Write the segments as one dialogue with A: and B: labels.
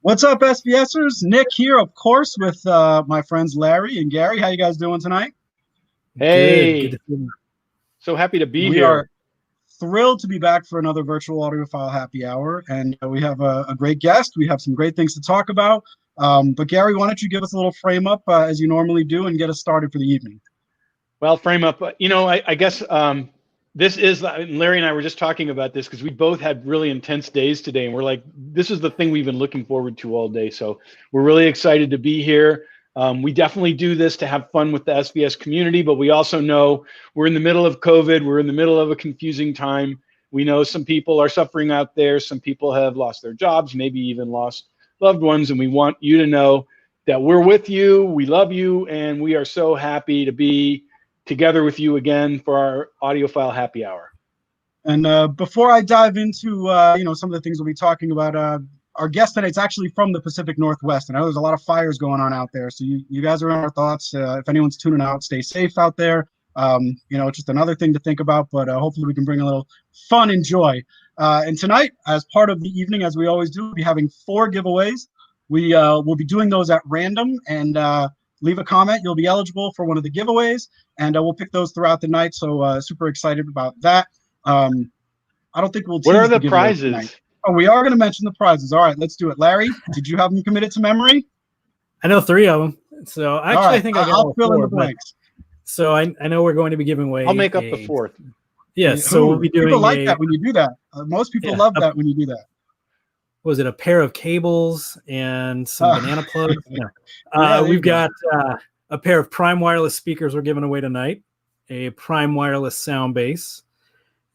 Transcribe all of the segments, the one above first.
A: What's up, SVSers? Nick here, of course, with my friends Larry and Gary. How you guys doing tonight?
B: Hey,
C: Good to see you.
B: so happy to be
A: We
B: here.
A: are thrilled to be back for another virtual audiophile happy hour, and we have a great guest. We have some great things to talk about. But Gary, why don't you give us a little frame up as you normally do and get us started for the evening?
B: Well, frame up, I guess this is, Larry and I were just talking about this because we both had really intense days today, and we're like, this is the thing we've been looking forward to all day. So we're really excited to be here. We definitely do this to have fun with the SVS community, but we also know we're in the middle of COVID. We're in the middle of a confusing time. We know some people are suffering out there. Some people have lost their jobs, maybe even lost loved ones. And we want you to know that we're with you. We love you. And we are so happy to be together with you again for our Audiophile happy hour.
A: And before I dive into some of the things we'll be talking about, our guest tonight's actually from the Pacific Northwest. And I know there's a lot of fires going on out there, so you guys are in our thoughts. If anyone's tuning out, stay safe out there. Just another thing to think about, but hopefully we can bring a little fun and joy. And tonight, as part of the evening, as we always do, we'll be having 4 giveaways. We will be doing those at random, and leave a comment. You'll be eligible for one of the giveaways, and we'll pick those throughout the night. So super excited about that. I don't think we'll tease
B: What are the
A: giveaways
B: prizes?
A: tonight. Oh, we are going to mention the prizes. All right, let's do it. Larry, did you have them committed to memory?
C: I know 3 of them. So actually,
A: right,
C: I think I got
A: I'll fill
C: 4,
A: in the blanks.
C: So I know we're going to be giving away.
B: I'll make up the 4th.
C: Yes, so we'll be doing.
A: People like that when you do that. Most people love that when you do that.
C: Was it a pair of cables and some banana plugs? We've got a pair of Prime wireless speakers we're giving away tonight, a Prime wireless sound base,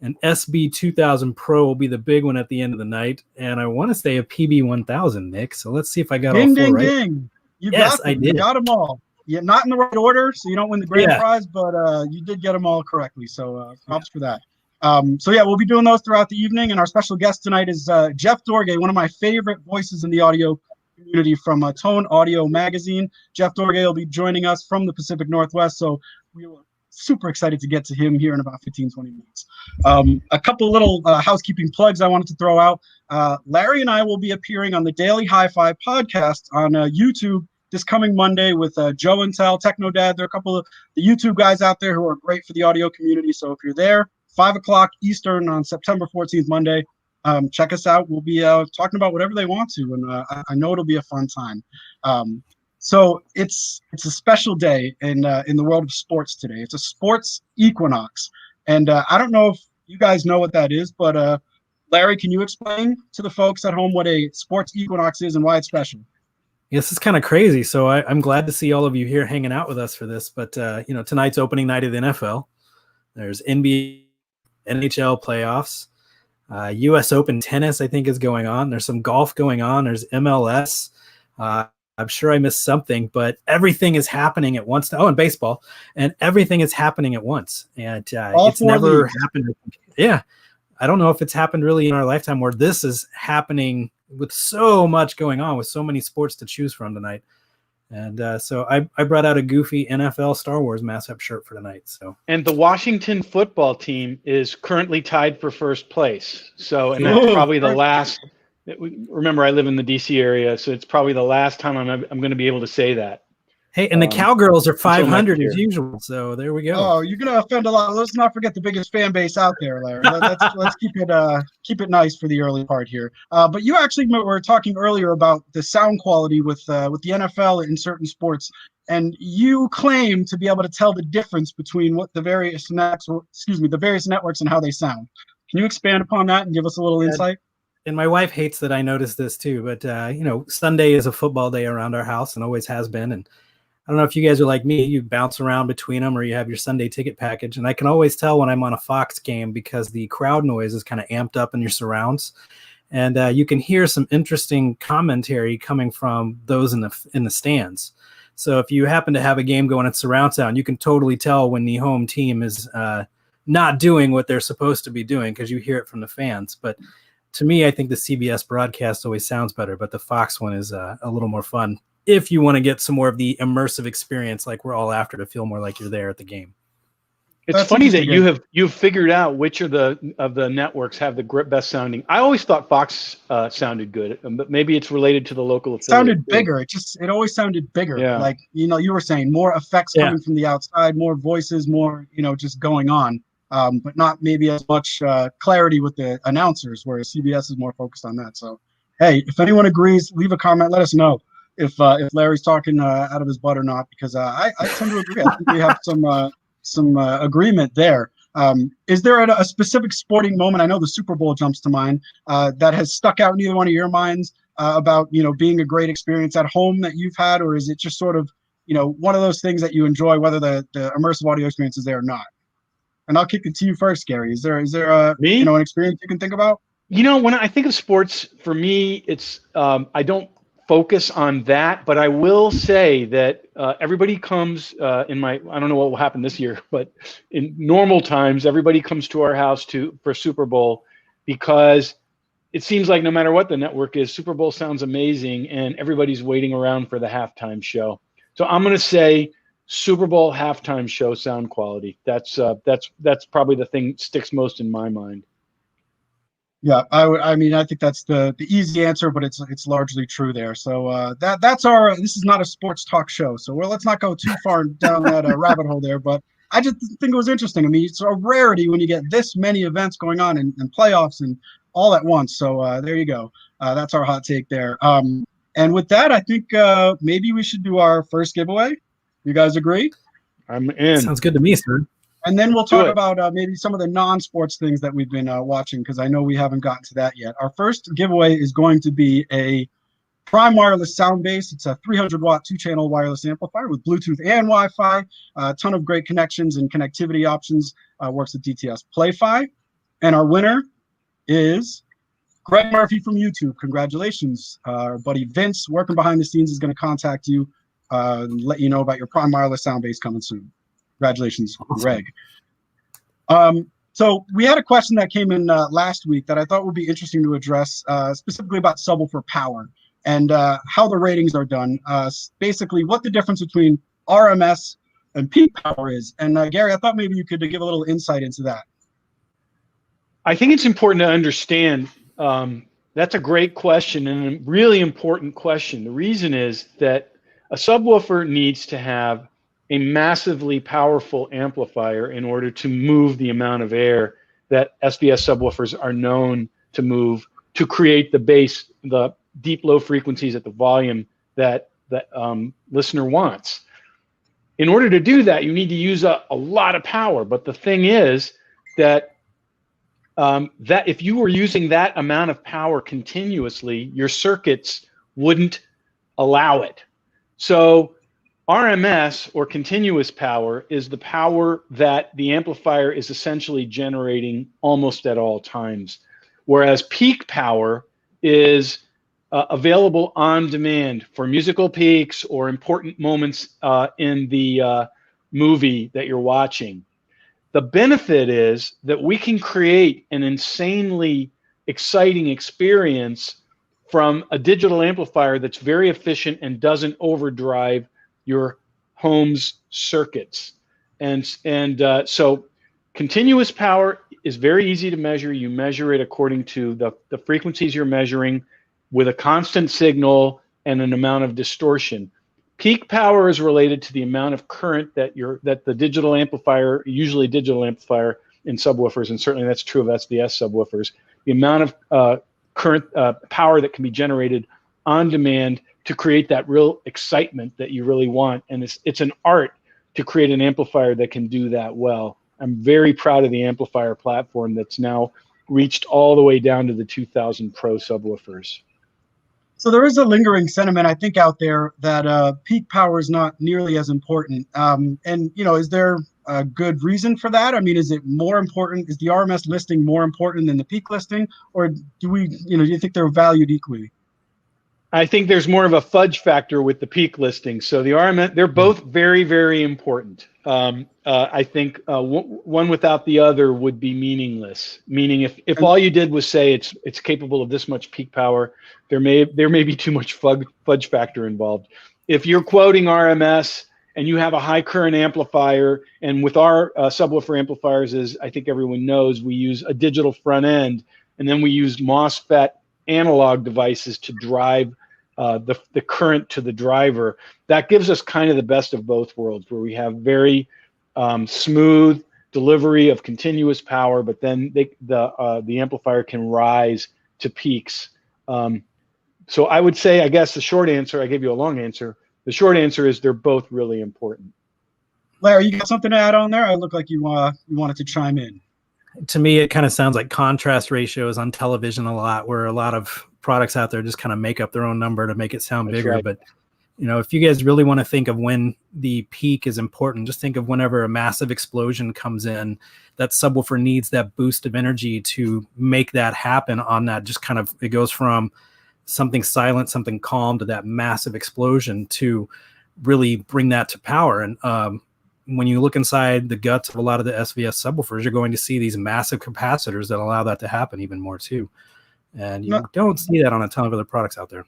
C: an SB2000 Pro will be the big one at the end of the night, and I want to say a PB1000, Nick. So let's see if I got all 4 right.
A: Ding. You
C: Yes,
A: got them.
C: I did.
A: You got them all. Yeah, not in the right order, so you don't win the grand prize, but you did get them all correctly. So props for that. We'll be doing those throughout the evening, and our special guest tonight is Jeff Dorgay, one of my favorite voices in the audio community from Tone Audio Magazine. Jeff Dorgay will be joining us from the Pacific Northwest, so we were super excited to get to him here in about 15-20 minutes. A couple little housekeeping plugs I wanted to throw out. Larry and I will be appearing on the Daily HiFi podcast on YouTube this coming Monday with Joe and Tel, Techno Dad. There are a couple of the YouTube guys out there who are great for the audio community, so if you're there, 5 o'clock Eastern on September 14th, Monday, check us out. We'll be talking about whatever they want to, and I know it'll be a fun time. So it's a special day in the world of sports today. It's a sports equinox, and I don't know if you guys know what that is, but Larry, can you explain to the folks at home what a sports equinox is and why it's special?
C: Yes, it's kind of crazy. So I'm glad to see all of you here hanging out with us for this. But tonight's opening night of the NFL. There's NBA, NHL playoffs, U.S. Open tennis, I think, is going on. There's some golf going on. There's MLS. I'm sure I missed something, but everything is happening at once. Oh, and baseball, and everything is happening at once. And it's never happened. Yeah. I don't know if it's happened really in our lifetime where this is happening with so much going on, with so many sports to choose from tonight. And so I brought out a goofy NFL Star Wars mashup shirt for tonight. So,
B: and the Washington football team is currently tied for first place. So, and that's probably the last. Remember, I live in the DC area, so it's probably the last time I'm going to be able to say that.
C: Hey, and the Cowgirls are 500 as usual, so there we go.
A: Oh, you're going to offend a lot. Let's not forget the biggest fan base out there, Larry. Let's keep it nice for the early part here. But you actually were talking earlier about the sound quality with the NFL in certain sports, and you claim to be able to tell the difference between what the various networks and how they sound. Can you expand upon that and give us a little insight?
C: And my wife hates that I noticed this too, but Sunday is a football day around our house and always has been. And I don't know if you guys are like me, you bounce around between them or you have your Sunday ticket package. And I can always tell when I'm on a Fox game because the crowd noise is kind of amped up in your surrounds. And you can hear some interesting commentary coming from those in the stands. So if you happen to have a game going at surround sound, you can totally tell when the home team is not doing what they're supposed to be doing because you hear it from the fans. But to me, I think the CBS broadcast always sounds better, but the Fox one is a little more fun if you want to get some more of the immersive experience like we're all after to feel more like you're there at the game.
B: It's funny that you've figured out which of the networks have the best sounding. I always thought Fox sounded good, but maybe it's related to the local affiliate.
A: Sounded bigger. It always sounded bigger.
B: Yeah.
A: Like, you were saying more effects coming from the outside, more voices, more, just going on. But not maybe as much clarity with the announcers, whereas CBS is more focused on that. So, hey, if anyone agrees, leave a comment. Let us know if Larry's talking out of his butt or not, because I tend to agree. I think we have some agreement there. Is there a specific sporting moment? I know the Super Bowl jumps to mind that has stuck out in either one of your minds about being a great experience at home that you've had, or is it just sort of one of those things that you enjoy, whether the immersive audio experience is there or not? And I'll kick it to you first, Gary. Is there an experience you can think about?
B: When I think of sports, for me, it's I don't focus on that, but I will say that everybody comes I don't know what will happen this year, but in normal times, everybody comes to our house for Super Bowl, because it seems like no matter what the network is, Super Bowl sounds amazing, and everybody's waiting around for the halftime show. So I'm going to say Super Bowl halftime show sound quality. That's probably the thing that sticks most in my mind.
A: Yeah, I think that's the easy answer, but it's largely true there. So that's this is not a sports talk show, so let's not go too far down that rabbit hole there. But I just think it was interesting. I mean, it's a rarity when you get this many events going on and playoffs and all at once. So there you go. That's our hot take there. And with that, I think maybe we should do our first giveaway. You guys agree?
B: I'm in.
C: Sounds good to me, sir.
A: And then we'll talk about maybe some of the non-sports things that we've been watching, because I know we haven't gotten to that yet. Our first giveaway is going to be a Prime wireless sound base. It's a 300-watt 2-channel wireless amplifier with Bluetooth and Wi-Fi. A ton of great connections and connectivity options. Works with DTS Play-Fi. And our winner is Greg Murphy from YouTube. Congratulations. Our buddy Vince, working behind the scenes, is going to contact you and let you know about your Prime wireless sound base coming soon. Congratulations, Greg. So we had a question that came in last week that I thought would be interesting to address, specifically about subwoofer power and how the ratings are done. Basically, what the difference between RMS and peak power is. And Gary, I thought maybe you could give a little insight into that.
B: I think it's important to understand. That's a great question and a really important question. The reason is that a subwoofer needs to have a massively powerful amplifier in order to move the amount of air that SVS subwoofers are known to move to create the bass, the deep low frequencies at the volume that the listener wants. In order to do that, you need to use a lot of power. But the thing is that that if you were using that amount of power continuously, your circuits wouldn't allow it. So RMS, or continuous power, is the power that the amplifier is essentially generating almost at all times, whereas peak power is available on demand for musical peaks or important moments in the movie that you're watching. The benefit is that we can create an insanely exciting experience from a digital amplifier that's very efficient and doesn't overdrive your home's circuits. And so continuous power is very easy to measure. You measure it according to the frequencies you're measuring with a constant signal and an amount of distortion. Peak power is related to the amount of current that the digital amplifier, usually digital amplifier in subwoofers, and certainly that's true of SVS subwoofers, the amount of current power that can be generated on demand to create that real excitement that you really want. And it's an art to create an amplifier that can do that well. I'm very proud of the amplifier platform that's now reached all the way down to the 2000 Pro subwoofers.
A: So there is a lingering sentiment, I think, out there that peak power is not nearly as important. And, is there a good reason for that? I mean, is it more important? Is the RMS listing more important than the peak listing? Or do you think they're valued equally?
B: I think there's more of a fudge factor with the peak listing. So the RMS, they're both very, very important. I think one without the other would be meaningless. Meaning, if all you did was say it's capable of this much peak power, there may be too much fudge factor involved. If you're quoting RMS and you have a high current amplifier, and with our subwoofer amplifiers, as I think everyone knows, we use a digital front end, and then we use MOSFET analog devices to drive the current to the driver. That gives us kind of the best of both worlds, where we have very smooth delivery of continuous power, but then the amplifier can rise to peaks. So I would say, I guess the short answer, I gave you a long answer. The short answer is they're both really important.
A: Larry, you got something to add on there? I look like you wanted to chime in.
C: To me, it kind of sounds like contrast ratios on television a lot, where a lot of products out there just kind of make up their own number to make it sound bigger.
B: Right.
C: But, you know, if you guys really want to think of when the peak is important, just think of whenever a massive explosion comes in, that subwoofer needs that boost of energy to make that happen on that. Just kind of, it goes from something silent, something calm, to that massive explosion to really bring that to power. And when you look inside the guts of a lot of the SVS subwoofers, you're going to see these massive capacitors that allow that to happen even more too. And you don't see that on a ton of other products out there.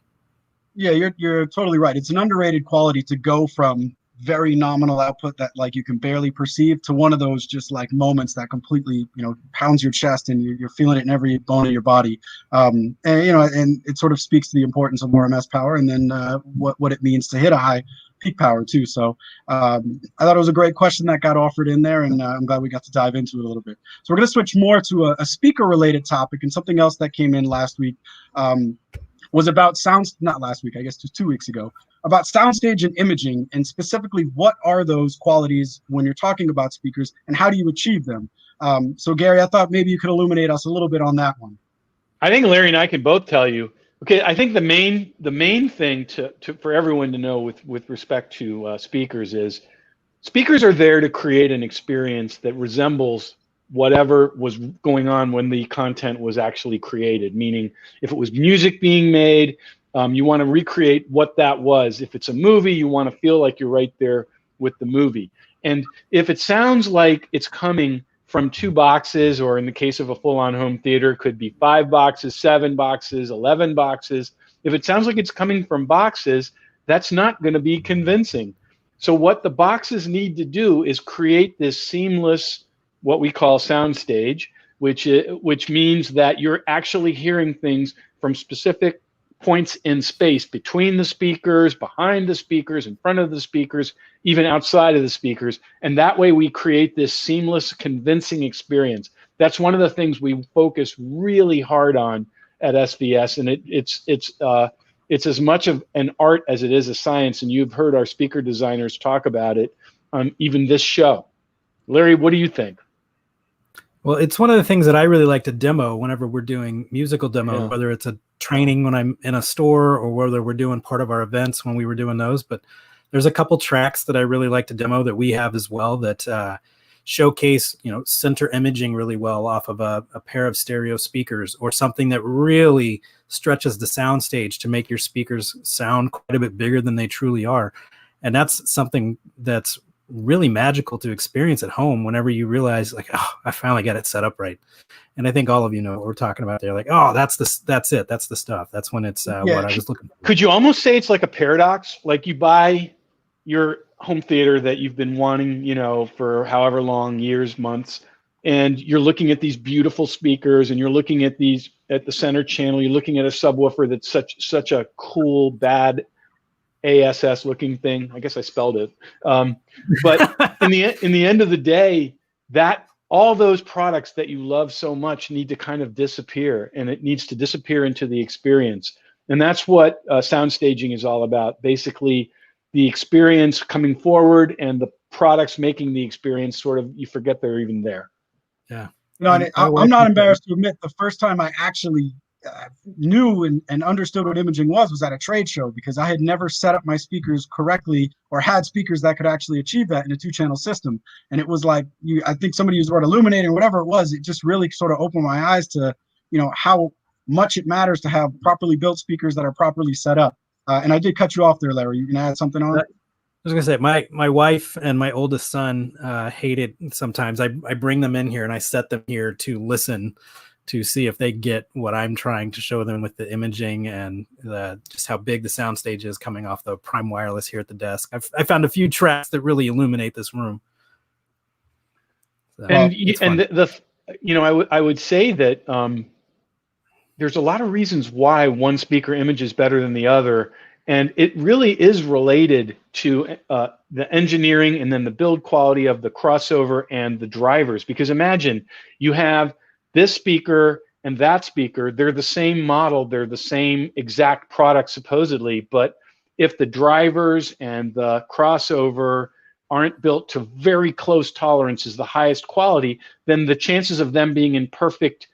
A: Yeah, you're totally right. It's an underrated quality to go from very nominal output that like you can barely perceive to one of those just like moments that completely, you know, pounds your chest and you're feeling it in every bone of your body. And you know, and it sort of speaks to the importance of more MS power, and then what it means to hit a high peak power too. So I thought it was a great question that got offered in there, and I'm glad we got to dive into it a little bit. So we're going to switch more to a speaker related topic, and something else that came in last week was about not last week, I guess just 2 weeks ago, about soundstage and imaging, and specifically what are those qualities when you're talking about speakers and how do you achieve them? So Gary, I thought maybe you could illuminate us a little bit on that one.
B: I think Larry and I can both tell you. Okay, I think the main thing for everyone to know with respect to speakers is speakers are there to create an experience that resembles whatever was going on when the content was actually created. Meaning, if it was music being made, you want to recreate what that was. If it's a movie, you want to feel like you're right there with the movie. And if it sounds like it's coming from 2 boxes, or in the case of a full-on home theater, could be 5 boxes, 7 boxes, 11 boxes. If it sounds like it's coming from boxes, that's not going to be convincing. So what the boxes need to do is create this seamless, what we call soundstage, which means that you're actually hearing things from specific points in space between the speakers, behind the speakers, in front of the speakers, even outside of the speakers. And that way we create this seamless, convincing experience. That's one of the things we focus really hard on at SVS. And it's as much of an art as it is a science. And you've heard our speaker designers talk about it on even this show. Larry, what do you think?
C: Well, it's one of the things that I really like to demo whenever we're doing musical demo, whether it's a training when I'm in a store or whether we're doing part of our events when we were doing those. But there's a couple tracks that I really like to demo that we have as well that showcase, you know, center imaging really well off of a pair of stereo speakers, or something that really stretches the soundstage to make your speakers sound quite a bit bigger than they truly are. And that's something that's really magical to experience at home whenever you realize, like, oh, I finally got it set up right. And I think all of you know what we're talking about there. Like, oh, that's it. That's the stuff. That's when it's what I was looking for.
B: Could you almost say it's like a paradox? Like you buy your home theater that you've been wanting, you know, for however long, years, months, and you're looking at these beautiful speakers, and you're looking at the center channel, you're looking at a subwoofer that's such a cool, bad ASS looking thing. I guess I spelled it. But in the end of the day, that all those products that you love so much need to kind of disappear, and it needs to disappear into the experience. And that's what sound staging is all about. Basically, the experience coming forward and the products making the experience sort of, you forget they're even there.
C: Yeah.
A: No, I'm not embarrassed to admit the first time I actually knew and understood what imaging was at a trade show, because I had never set up my speakers correctly or had speakers that could actually achieve that in a 2-channel system. And it was like, I think somebody used the word illuminating or whatever it was. It just really sort of opened my eyes to, you know, how much it matters to have properly built speakers that are properly set up. And I did cut you off there, Larry. You can add something on?
C: I was gonna say, my wife and my oldest son hate it sometimes. I bring them in here and I set them here to listen to see if they get what I'm trying to show them with the imaging and just how big the soundstage is coming off the Prime Wireless here at the desk. I found a few tracks that really illuminate this room. So,
B: I would say that there's a lot of reasons why one speaker image is better than the other, and it really is related to the engineering and then the build quality of the crossover and the drivers. Because imagine you have this speaker and that speaker, they're the same model, they're the same exact product supposedly, but if the drivers and the crossover aren't built to very close tolerances, the highest quality, then the chances of them being in perfect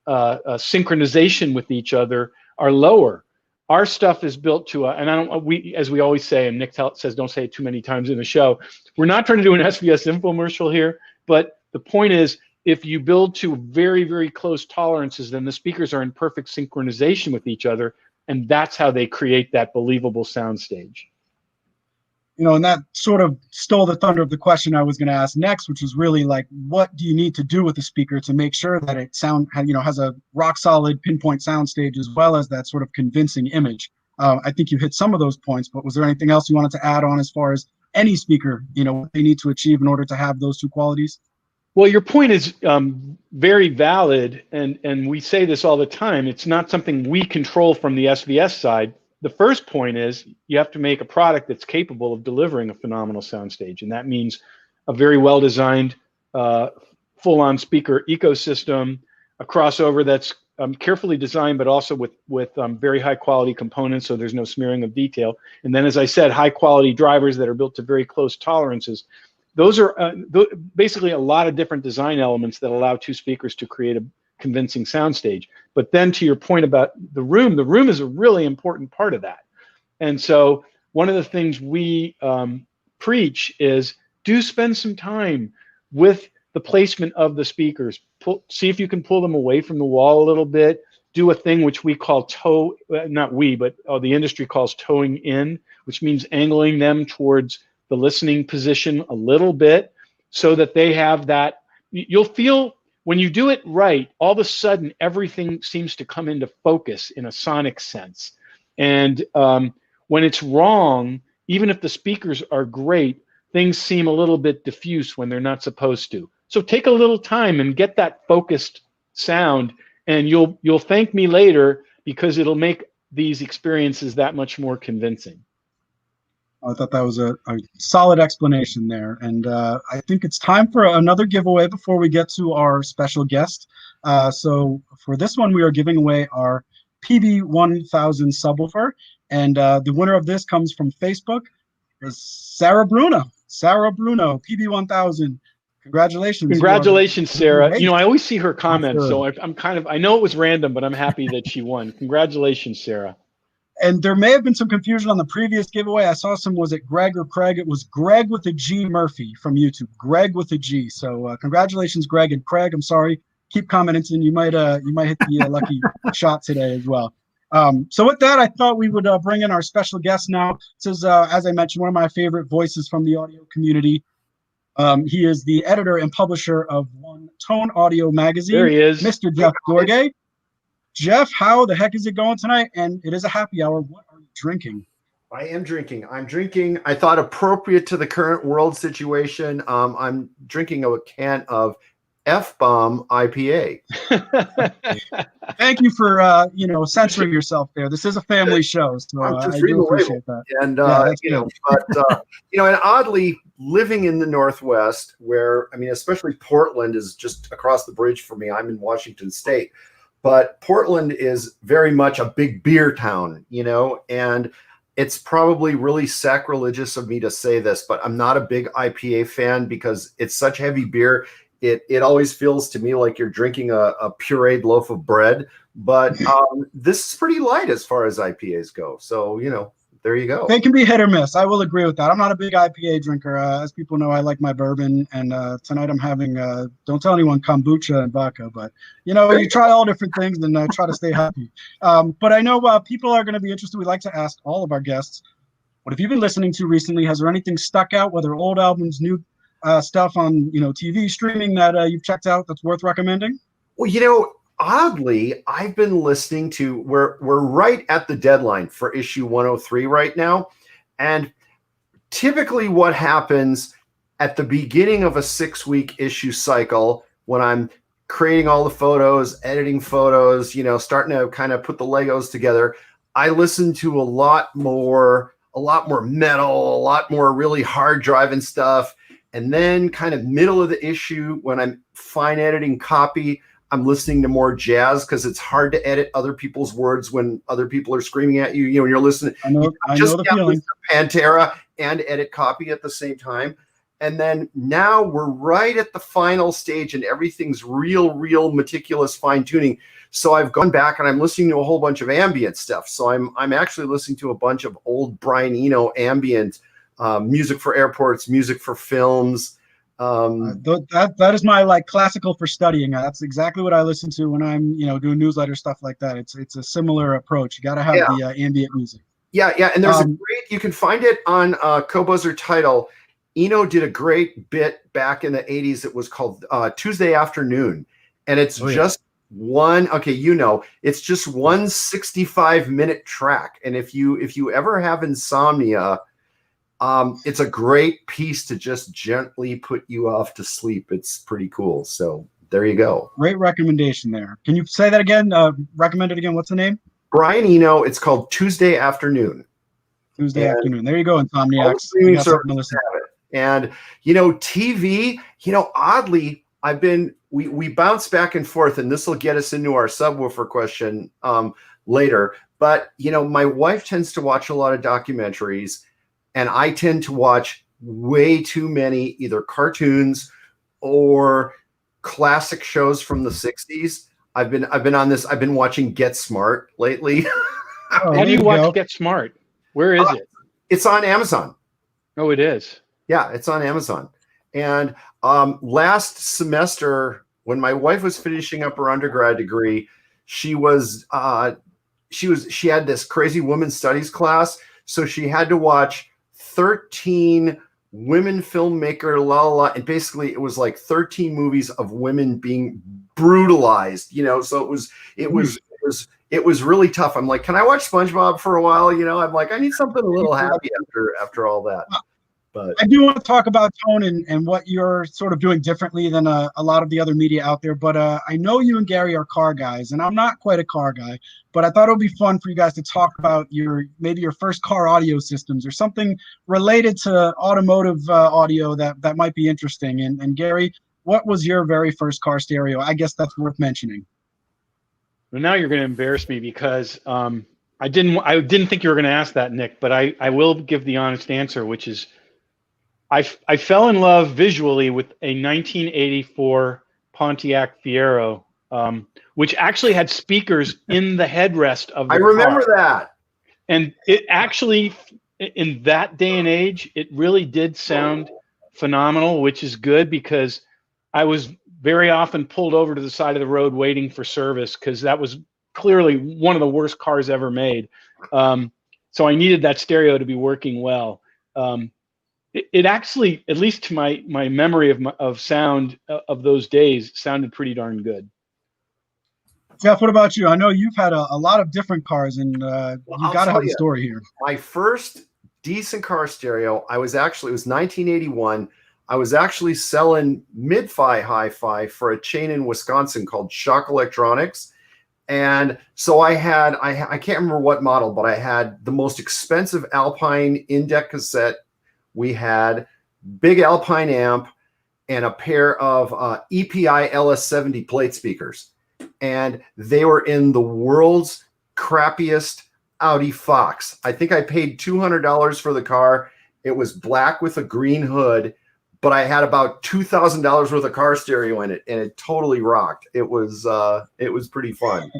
B: synchronization with each other are lower. Our stuff is built to as we always say, and Nick says don't say it too many times in the show, we're not trying to do an SVS infomercial here, but the point is, if you build to very, very close tolerances, then the speakers are in perfect synchronization with each other, and that's how they create that believable soundstage.
A: And that sort of stole the thunder of the question I was going to ask next, which was really like, what do you need to do with the speaker to make sure that it has a rock solid pinpoint soundstage as well as that sort of convincing image? I think you hit some of those points, but was there anything else you wanted to add on as far as any speaker, what they need to achieve in order to have those two qualities?
B: Well, your point is very valid, and we say this all the time. It's not something we control from the SVS side. The first point is you have to make a product that's capable of delivering a phenomenal soundstage, and that means a very well-designed, full-on speaker ecosystem, a crossover that's carefully designed, but also with very high-quality components, so there's no smearing of detail. And then, as I said, high-quality drivers that are built to very close tolerances. Those are basically a lot of different design elements that allow two speakers to create a convincing soundstage. But then to your point about the room is a really important part of that. And so one of the things we preach is do spend some time with the placement of the speakers. See if you can pull them away from the wall a little bit. Do a thing which we call the industry calls towing in, which means angling them towards the listening position a little bit so that they have that. You'll feel when you do it right, all of a sudden everything seems to come into focus in a sonic sense. And when it's wrong, even if the speakers are great, things seem a little bit diffuse when they're not supposed to. So take a little time and get that focused sound, and you'll thank me later because it'll make these experiences that much more convincing.
A: I thought that was a solid explanation there. And I think it's time for another giveaway before we get to our special guest. So for this one, we are giving away our PB1000 subwoofer. And the winner of this comes from Facebook. It's Sarah Bruno. Sarah Bruno, PB1000. Congratulations.
B: Congratulations, Sarah. I always see her comments, so I know it was random, but I'm happy that she won. Congratulations, Sarah.
A: And there may have been some confusion on the previous giveaway. I saw was it Greg or Craig? It was Greg with a G Murphy from YouTube. Greg with a G. So congratulations, Greg and Craig. I'm sorry. Keep commenting. You might hit the lucky shot today as well. So with that, I thought we would bring in our special guest now. This is, as I mentioned, one of my favorite voices from the audio community. He is the editor and publisher of One Tone Audio magazine.
B: There he is.
A: Mr. Jeff Dorgay. Jeff, how the heck is it going tonight? And it is a happy hour. What are you drinking?
D: I am drinking. I'm drinking, I thought appropriate to the current world situation. I'm drinking a can of F-Bomb IPA.
A: Thank you for, censoring yourself there. This is a family show, so I do appreciate that.
D: And, and oddly, living in the Northwest where, especially Portland is just across the bridge for me. I'm in Washington State. But Portland is very much a big beer town, and it's probably really sacrilegious of me to say this, but I'm not a big IPA fan because it's such heavy beer. It always feels to me like you're drinking a pureed loaf of bread. But this is pretty light as far as IPAs go. So, there you go.
A: They can be hit or miss. I will agree with that. I'm not a big IPA drinker. As people know, I like my bourbon. And tonight I'm having, don't tell anyone, kombucha and vodka. But, you try all different things and try to stay happy. But I know people are going to be interested. We like to ask all of our guests, what have you been listening to recently? Has there anything stuck out, whether old albums, new stuff on, TV streaming that you've checked out that's worth recommending?
D: Well, oddly, I've been listening to, we're right at the deadline for issue 103 right now. And typically what happens at the beginning of a 6-week issue cycle, when I'm creating all the photos, editing photos, starting to kind of put the Legos together, I listen to a lot more metal, a lot more really hard driving stuff. And then kind of middle of the issue, when I'm fine editing copy, I'm listening to more jazz, because it's hard to edit other people's words when other people are screaming at you. When you're listening,
A: I know the feeling.
D: Pantera and edit copy at the same time. And then now we're right at the final stage, and everything's real meticulous fine tuning. So I've gone back and I'm listening to a whole bunch of ambient stuff. So I'm actually listening to a bunch of old Brian Eno ambient music for airports, music for films.
A: That is my classical for studying. That's exactly what I listen to when I'm doing newsletter stuff like that. It's a similar approach. You got to have the ambient music.
D: Yeah, and there's a great, you can find it on Cobuzzer Title. Eno did a great bit back in the 80s. It was called Tuesday Afternoon, and it's just one. Okay, it's just one 65-minute track. And if you ever have insomnia, it's a great piece to just gently put you off to sleep. It's pretty cool. So there you go.
A: Great recommendation there. Can you say that again? Recommend it again. What's the name?
D: Brian Eno. It's called Tuesday Afternoon.
A: Tuesday Afternoon. There you go, Insomniacs.
D: And TV, oddly, we bounce back and forth, and this will get us into our subwoofer question later. But my wife tends to watch a lot of documentaries, and I tend to watch way too many either cartoons or classic shows from the 60s. I've been watching Get Smart lately.
B: How do you watch Get Smart? Where is it?
D: It's on Amazon.
B: Oh, it is.
D: Yeah, it's on Amazon. And last semester, when my wife was finishing up her undergrad degree, she had this crazy women's studies class. So she had to watch 13 women filmmaker, and basically it was like 13 movies of women being brutalized, so it was really tough. I'm like, can I watch SpongeBob for a while? I'm like, I need something a little happy after all that. But
A: I do want to talk about tone and what you're sort of doing differently than a lot of the other media out there. But I know you and Gary are car guys, and I'm not quite a car guy. But I thought it would be fun for you guys to talk about maybe your first car audio systems or something related to automotive audio that might be interesting. And Gary, what was your very first car stereo? I guess that's worth mentioning.
B: Well, now you're going to embarrass me because I didn't think you were going to ask that, Nick. But I will give the honest answer, which is I fell in love visually with a 1984 Pontiac Fiero, which actually had speakers in the headrest of the car.
D: I remember that.
B: And it actually, in that day and age, it really did sound phenomenal, which is good because I was very often pulled over to the side of the road waiting for service because that was clearly one of the worst cars ever made. So I needed that stereo to be working well. It actually, at least to my memory of sound of those days, sounded pretty darn good.
A: Jeff, what about you? I know you've had a lot of different cars, and you got to have a story here.
D: My first decent car stereo, it was 1981. I was actually selling mid-fi hi-fi for a chain in Wisconsin called Shock Electronics. And so I can't remember what model, but I had the most expensive Alpine in-deck cassette. We had big Alpine amp and a pair of EPI LS70 plate speakers. And they were in the world's crappiest Audi Fox. I think I paid $200 for the car. It was black with a green hood, but I had about $2,000 worth of car stereo in it, and it totally rocked. It was pretty fun.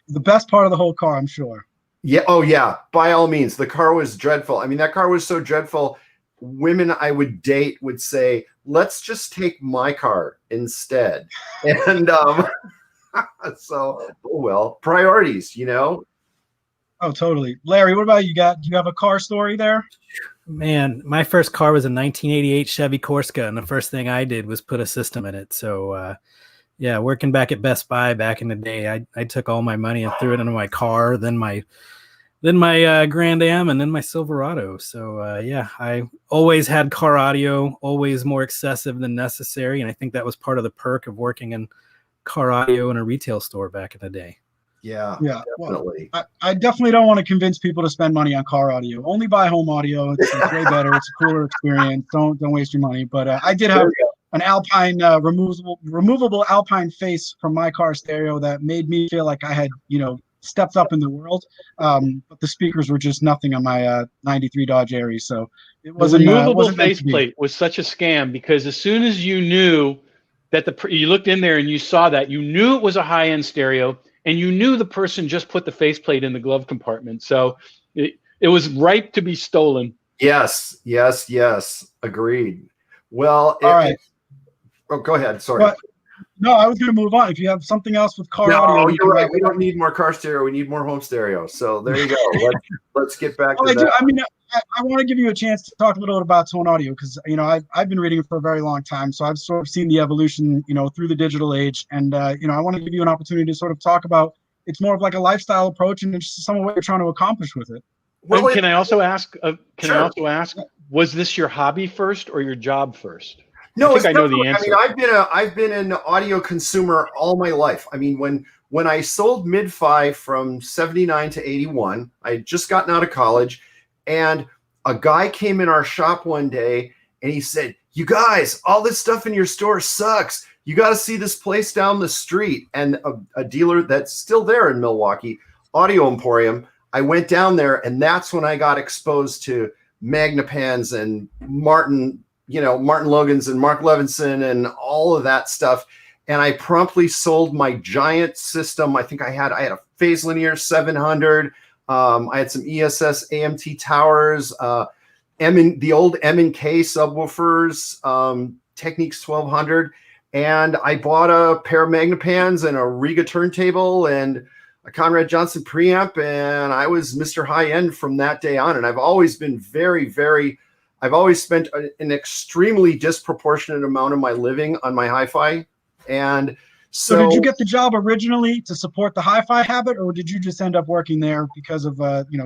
A: The best part of the whole car, I'm sure.
D: Yeah. Oh, yeah. By all means, the car was dreadful. I mean, that car was so dreadful. Women I would date would say, "Let's just take my car instead." And so, oh well, priorities,
A: Oh, totally. Larry, what about you? Do you have a car story there?
C: Man, my first car was a 1988 Chevy Corsica, and the first thing I did was put a system in it. So, Yeah, working back at Best Buy back in the day, I took all my money and threw it into my car, then my Grand Am, and then my Silverado. So yeah, I always had car audio, always more excessive than necessary, and I think that was part of the perk of working in car audio in a retail store back in the day.
D: Yeah,
A: definitely. Well, I definitely don't want to convince people to spend money on car audio. Only buy home audio. It's way better. It's a cooler experience. Don't waste your money. But I did have an Alpine removable Alpine face from my car stereo that made me feel like I had stepped up in the world. But the speakers were just nothing on my '93 Dodge Aries. So it wasn't.
B: The removable
A: wasn't
B: faceplate was such a scam, because as soon as you knew that you looked in there and you saw that, you knew it was a high-end stereo, and you knew the person just put the faceplate in the glove compartment. So it was ripe to be stolen.
D: Yes. Agreed. Well,
A: all right.
D: Oh, go ahead. Sorry.
A: No, I was going to move on. If you have something else with car audio,
D: you're right. We don't need more car stereo. We need more home stereo. So there you go. Let's get back to that.
A: I mean, I want to give you a chance to talk a little bit about tone audio, because I've been reading it for a very long time, so I've sort of seen the evolution through the digital age, and I want to give you an opportunity to sort of talk about it's more of like a lifestyle approach and just some of what you're trying to accomplish with it.
B: Well, can I also ask? Was this your hobby first or your job first?
D: No,
B: I think I know the answer.
D: I mean, I've been an audio consumer all my life. I mean, when I sold mid-fi from 79 to 81, I had just gotten out of college, and a guy came in our shop one day and he said, "You guys, all this stuff in your store sucks. You got to see this place down the street." And a dealer that's still there in Milwaukee, Audio Emporium, I went down there, and that's when I got exposed to Magnapans and Martin Logans and Mark Levinson and all of that stuff. And I promptly sold my giant system. I think I had a Phase Linear 700. I had some ESS AMT towers, the old M&K subwoofers, Techniques 1200. And I bought a pair of Magnapans and a Riga turntable and a Conrad Johnson preamp. And I was Mr. High End from that day on. And I've always been I've always spent an extremely disproportionate amount of my living on my hi-fi. And so
A: did you get the job originally to support the hi-fi habit, or did you just end up working there because of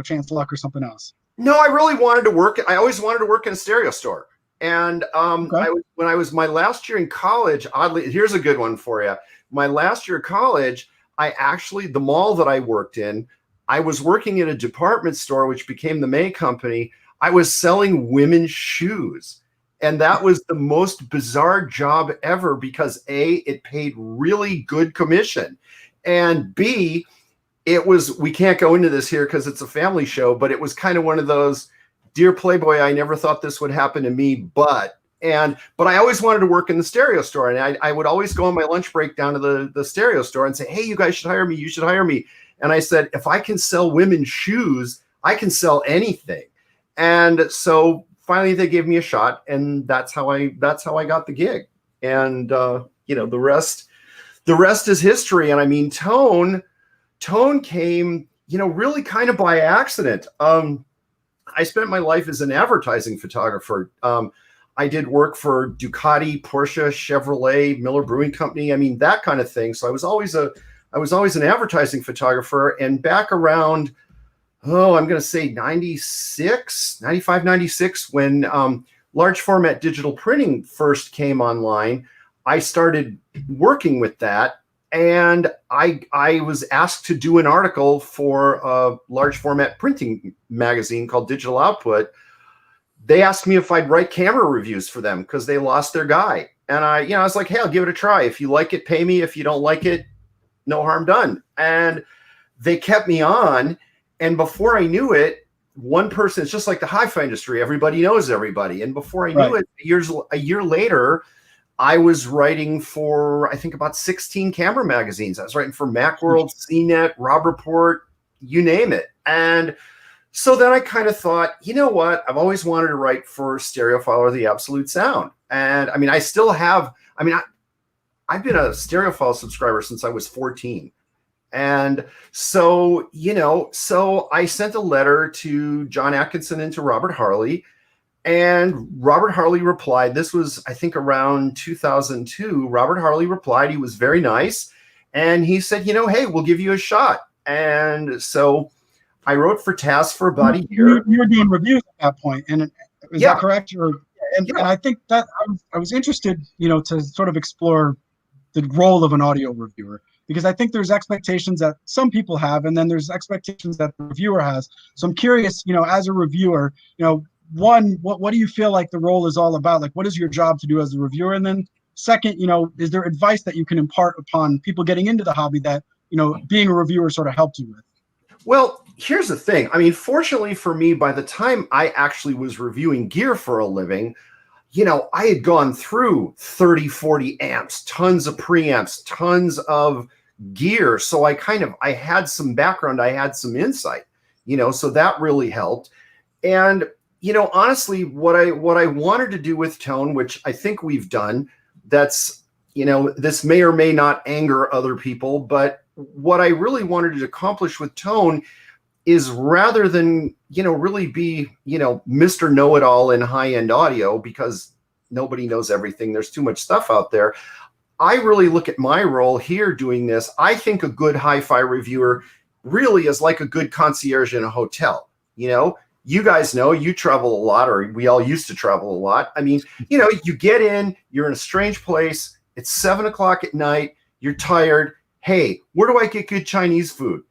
A: chance luck or something else?
D: No, I really wanted to work. I always wanted to work in a stereo store. And when I was my last year in college, oddly, here's a good one for you. My last year of college, the mall that I worked in, I was working at a department store, which became the May Company. I was selling women's shoes. And that was the most bizarre job ever, because A, it paid really good commission. And B, we can't go into this here because it's a family show, but it was kind of one of those, dear Playboy, I never thought this would happen to me, but I always wanted to work in the stereo store. And I would always go on my lunch break down to the stereo store and say, "Hey, you guys should hire me. You should hire me." And I said, if I can sell women's shoes, I can sell anything. And so finally they gave me a shot, and that's how I got the gig. And the rest is history. And I mean, tone came, really kind of by accident. I spent my life as an advertising photographer. I did work for Ducati, Porsche, Chevrolet, Miller Brewing Company. I mean, that kind of thing. So I was always an advertising photographer. And back around, I'm going to say 95, 96, when large format digital printing first came online, I started working with that. And I was asked to do an article for a large format printing magazine called Digital Output. They asked me if I'd write camera reviews for them because they lost their guy. And I was like, hey, I'll give it a try. If you like it, pay me. If you don't like it, no harm done. And they kept me on. And before I knew it, one person, it's just like the hi-fi industry. Everybody knows everybody. And before I knew it, a year later, I was writing for, I think, about 16 camera magazines. I was writing for Macworld, CNET, Rob Report, you name it. And so then I kind of thought, you know what? I've always wanted to write for Stereophile or The Absolute Sound. And I mean, I've been a Stereophile subscriber since I was 14. And so I sent a letter to John Atkinson and to Robert Harley. And Robert Harley replied, this was, I think, around 2002. Robert Harley replied, he was very nice. And he said, hey, we'll give you a shot. And so I wrote for Task for about a year.
A: You were doing reviews at that point, and is that correct? And I think that I was interested, to sort of explore the role of an audio reviewer, because I think there's expectations that some people have, and then there's expectations that the reviewer has. So I'm curious, as a reviewer, one, what do you feel like the role is all about? Like, what is your job to do as a reviewer? And then second, is there advice that you can impart upon people getting into the hobby that, being a reviewer sort of helped you with?
D: Well, here's the thing. I mean, fortunately for me, by the time I actually was reviewing gear for a living, I had gone through 30, 40 amps, tons of preamps, tons of gear. So I had some background, I had some insight, so that really helped. And, honestly, what I wanted to do with tone, which I think we've done, that's, this may or may not anger other people, but what I really wanted to accomplish with tone is, rather than, really be, Mr. Know-it-all in high-end audio, because nobody knows everything. There's too much stuff out there. I really look at my role here doing this. I think a good hi-fi reviewer really is like a good concierge in a hotel. You guys know, you travel a lot, or we all used to travel a lot. I mean, you get in, you're in a strange place. It's 7 o'clock at night. You're tired. Hey, where do I get good Chinese food?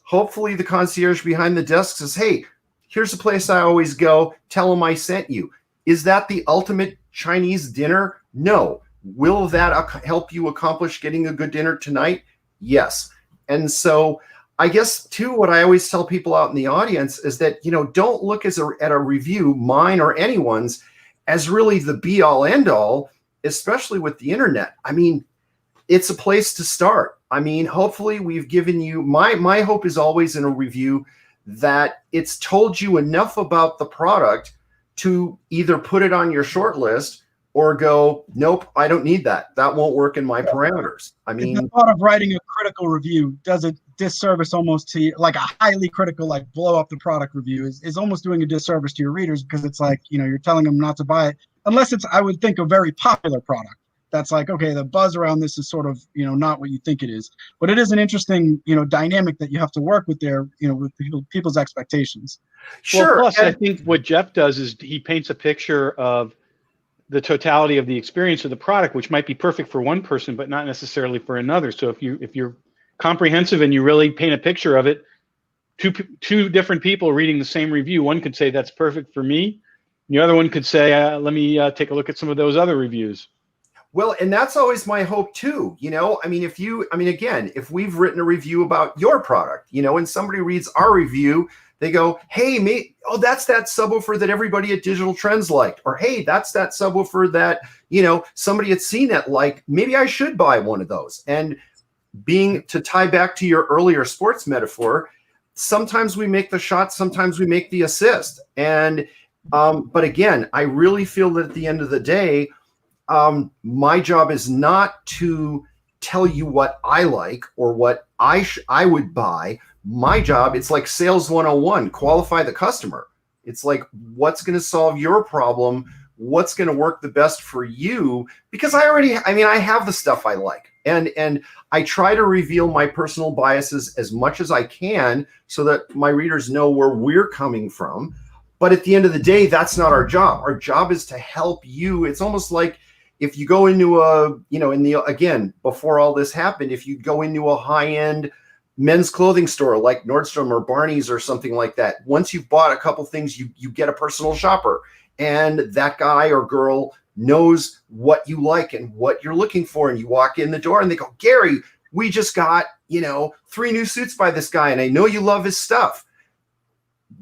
D: Hopefully the concierge behind the desk says, hey, here's a place I always go. Tell them I sent you. Is that the ultimate Chinese dinner? No. Will that help you accomplish getting a good dinner tonight? Yes. And so I guess, too, what I always tell people out in the audience is that, don't look at a review, mine or anyone's, as really the be-all, end-all, especially with the internet. I mean, it's a place to start. I mean, hopefully we've given you, my hope is always in a review that it's told you enough about the product to either put it on your short list or go, nope, I don't need that. That won't work in my parameters. I mean,
A: the thought of writing a critical review does a disservice almost to, like, a highly critical, like, blow up the product review is almost doing a disservice to your readers, because it's like, you're telling them not to buy it, unless it's, I would think, a very popular product. That's like, okay, the buzz around this is sort of, not what you think it is. But it is an interesting, dynamic that you have to work with there, with people's expectations.
D: Sure.
B: Well, plus, I think what Jeff does is he paints a picture of the totality of the experience of the product, which might be perfect for one person, but not necessarily for another. So if you're comprehensive and you really paint a picture of it, two different people reading the same review, one could say that's perfect for me. The other one could say, let me take a look at some of those other reviews.
D: Well, and that's always my hope too. I mean, again, if we've written a review about your product, and somebody reads our review, they go, hey, mate, oh, that's that subwoofer that everybody at Digital Trends liked. Or, hey, that's that subwoofer that, somebody at CNET liked. Maybe I should buy one of those. And to tie back to your earlier sports metaphor, sometimes we make the shot, sometimes we make the assist. And, but again, I really feel that at the end of the day, my job is not to tell you what I like or what I would buy. My job, it's like sales 101, qualify the customer. It's like, what's going to solve your problem? What's going to work the best for you? Because I have the stuff I like. And I try to reveal my personal biases as much as I can so that my readers know where we're coming from. But at the end of the day, that's not our job. Our job is to help you. It's almost like, if you go into again, before all this happened, if you go into a high-end men's clothing store like Nordstrom or Barney's or something like that, once you've bought a couple things, you get a personal shopper, and that guy or girl knows what you like and what you're looking for. And you walk in the door and they go, Gary, we just got, 3 new suits by this guy, and I know you love his stuff.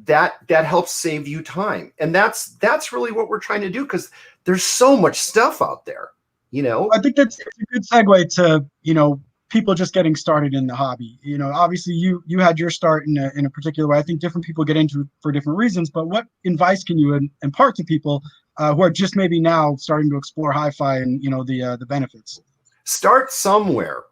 D: That helps save you time. And that's really what we're trying to do, because there's so much stuff out there,
A: I think that's a good segue to, people just getting started in the hobby. Obviously you had your start in a particular way. I think different people get into it for different reasons, but what advice can you impart to people who are just maybe now starting to explore hi-fi and, the benefits?
D: Start somewhere,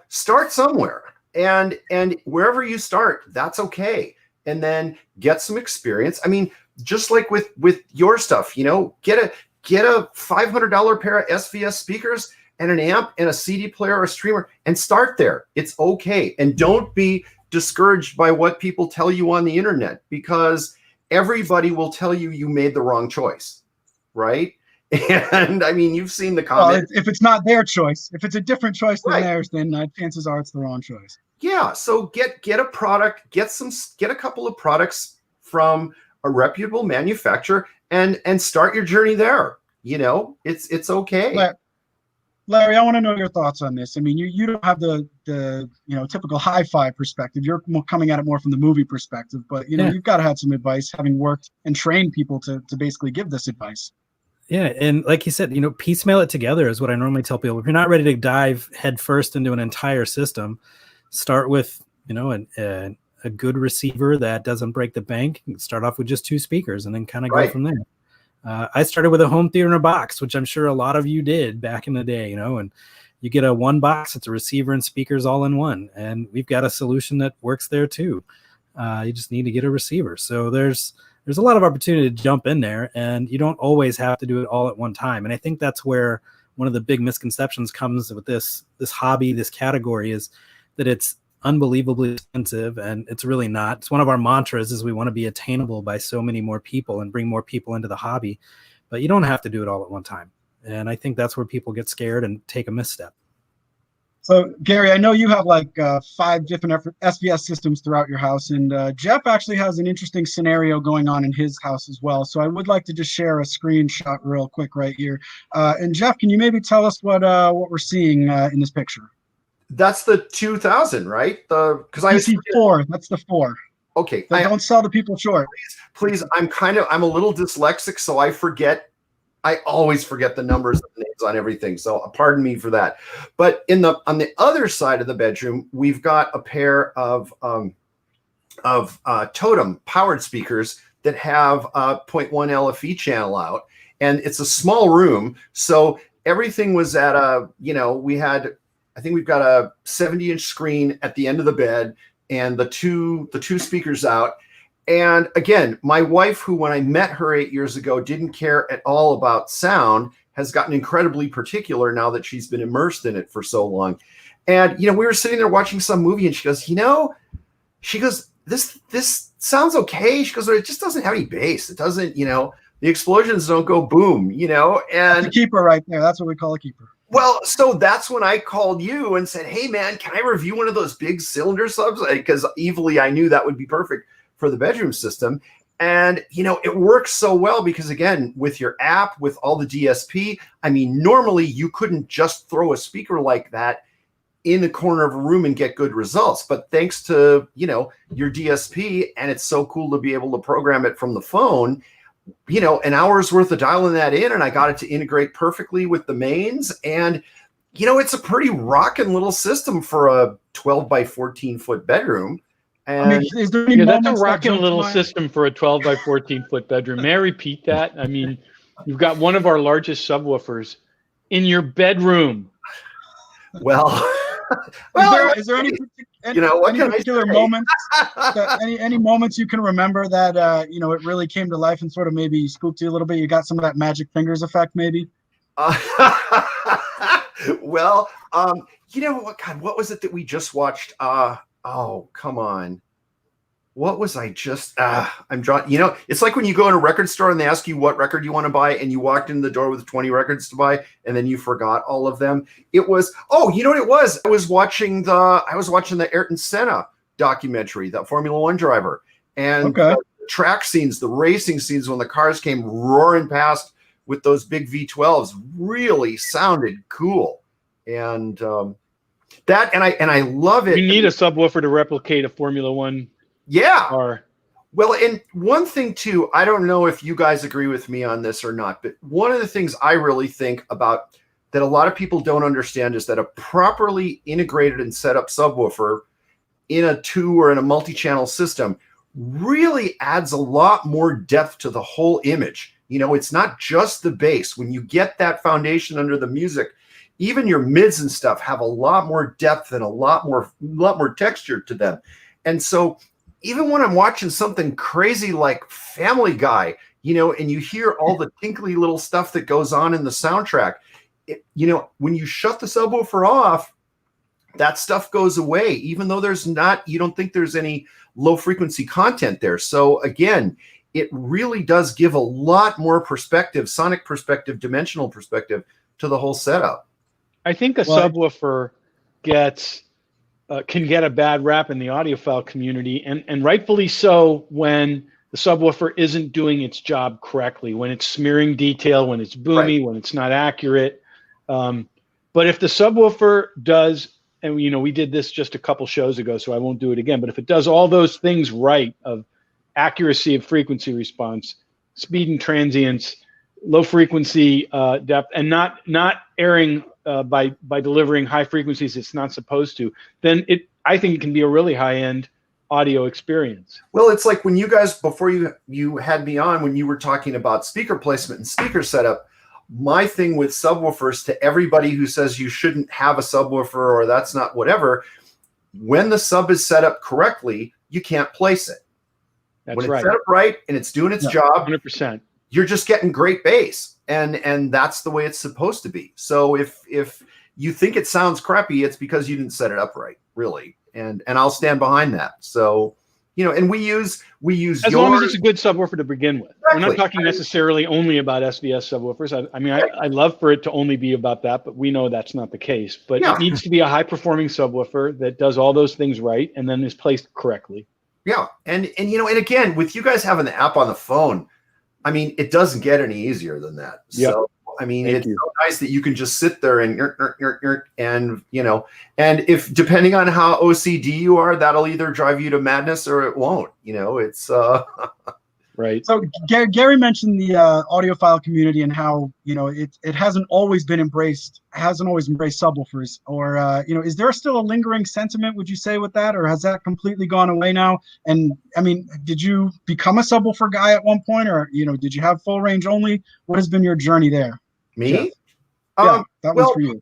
D: start somewhere. And wherever you start, that's okay. and then get some experience. I mean, just like with your stuff, you know, get a $500 pair of SVS speakers and an amp and a CD player or a streamer and start there. It's okay. And don't be discouraged by what people tell you on the internet, because everybody will tell you you made the wrong choice, right? And I mean, you've seen the comments.
A: Well, if it's not their choice, if it's a different choice than
D: Right.
A: theirs, then chances are it's the wrong choice.
D: Yeah. So get a product, get a couple of products from a reputable manufacturer and start your journey there. You know, it's okay.
A: Larry, I want to know your thoughts on this. I mean, you don't have the typical hi-fi perspective. You're coming at it more from the movie perspective, but you've got to have some advice, having worked and trained people to basically give this advice.
C: Yeah, and like you said, piecemeal it together is what I normally tell people. If you're not ready to dive headfirst into an entire system, start with a good receiver that doesn't break the bank. Start off with just 2 speakers and then kind of go from there. I started with a home theater in a box, which I'm sure a lot of you did back in the day, and you get a 1 box, it's a receiver and speakers all in one. And we've got a solution that works there too. You just need to get a receiver. So there's a lot of opportunity to jump in there, and you don't always have to do it all at one time. And I think that's where one of the big misconceptions comes with this hobby, this category, is that it's unbelievably expensive, and it's really not. It's one of our mantras is we want to be attainable by so many more people and bring more people into the hobby, but you don't have to do it all at one time. And I think that's where people get scared and take a misstep.
A: So Gary, I know you have like 5 different SVS systems throughout your house, and Jeff actually has an interesting scenario going on in his house as well. So I would like to just share a screenshot real quick right here. And Jeff, can you maybe tell us what we're seeing in this picture?
D: That's the 2000, right? Because I
A: see 4. That's the 4.
D: Okay.
A: But don't sell the people short.
D: Please. I'm a little dyslexic, so I always forget the numbers and names on everything. So pardon me for that. But on the other side of the bedroom, we've got a pair of Totem powered speakers that have a 0.1 LFE channel out, and it's a small room. So everything was at I think we've got a 70-inch screen at the end of the bed and the two speakers out. And again, my wife, who when I met her 8 years ago didn't care at all about sound, has gotten incredibly particular now that she's been immersed in it for so long. And we were sitting there watching some movie, and she goes, this sounds okay. She goes, it just doesn't have any bass. It doesn't, the explosions don't go boom, and
A: that's a keeper right there. That's what we call a keeper.
D: Well, so that's when I called you and said, hey, man, can I review one of those big cylinder subs? Because evilly, I knew that would be perfect for the bedroom system. And, it works so well because, again, with your app, with all the DSP, I mean, normally you couldn't just throw a speaker like that in the corner of a room and get good results. But thanks to, your DSP, and it's so cool to be able to program it from the phone, an hour's worth of dialing that in, and I got it to integrate perfectly with the mains. And, it's a pretty rocking little system for a 12 by 14 foot bedroom. And
A: I mean, is there any
B: that's a rocking little system for a 12 by 14 foot bedroom. May I repeat that? I mean, you've got one of our largest subwoofers in your bedroom.
D: Well,
A: is there any particular moments, any moments you can remember that it really came to life and sort of maybe spooked you a little bit? You got some of that magic fingers effect, maybe.
D: Well, what was it that we just watched? Oh, come on. What was I just, I'm drawing, it's like when you go in a record store and they ask you what record you want to buy, and you walked in the door with 20 records to buy, and then you forgot all of them. It was, you know what it was? I was watching the Ayrton Senna documentary, that Formula One driver, and the track scenes, the racing scenes when the cars came roaring past with those big V12s really sounded cool. And, I love it.
B: You need a subwoofer to replicate a Formula One.
D: Yeah.
B: Car.
D: Well, and one thing too, I don't know if you guys agree with me on this or not, but one of the things I really think about that a lot of people don't understand is that a properly integrated and set up subwoofer in a 2 or in a multi-channel system really adds a lot more depth to the whole image. It's not just the bass. When you get that foundation under the music, even your mids and stuff have a lot more depth and a lot more texture to them. And so even when I'm watching something crazy like Family Guy, you know, and you hear all the tinkly little stuff that goes on in the soundtrack, you know, when you shut the subwoofer off, that stuff goes away, even though you don't think there's any low frequency content there. So again, it really does give a lot more perspective, sonic perspective, dimensional perspective to the whole setup.
B: I think a subwoofer can get a bad rap in the audiophile community, and rightfully so, when the subwoofer isn't doing its job correctly, when it's smearing detail, when it's boomy, when it's not accurate. But if the subwoofer does, and you know, we did this just a couple shows ago, so I won't do it again, but if it does all those things right, of accuracy of frequency response, speed and transients, low frequency depth, and not airing by delivering high frequencies it's not supposed to, then I think it can be a really high-end audio experience.
D: Well, it's like when you guys, before you had me on, when you were talking about speaker placement and speaker setup, my thing with subwoofers, to everybody who says you shouldn't have a subwoofer or that's not whatever, when the sub is set up correctly, you can't place it.
B: That's
D: when
B: right.
D: It's set up right and it's doing its job,
B: 100%.
D: You're just getting great bass, and that's the way it's supposed to be. So if you think it sounds crappy, it's because you didn't set it up right, really. And I'll stand behind that. So, you know, and we use
B: as long as it's a good subwoofer to begin with.
D: Exactly.
B: We're not talking necessarily only about SVS subwoofers. I mean, I love for it to only be about that, but we know that's not the case. But it needs to be a high-performing subwoofer that does all those things right and then is placed correctly.
D: Yeah, and you know, and again, with you guys having the app on the phone, I mean, it doesn't get any easier than that.
B: Yep.
D: So, I mean, it's so nice that you can just sit there and you know, and if depending on how OCD you are, that'll either drive you to madness or it won't. You know, it's
B: right.
A: So Gary mentioned the audiophile community and how, you know, it hasn't always embraced subwoofers, or you know, is there still a lingering sentiment, would you say, with that, or has that completely gone away now? And I mean, did you become a subwoofer guy at one point, or, you know, did you have full range only? What has been your journey there?
D: Me?
A: Jeff? Yeah, that was for you.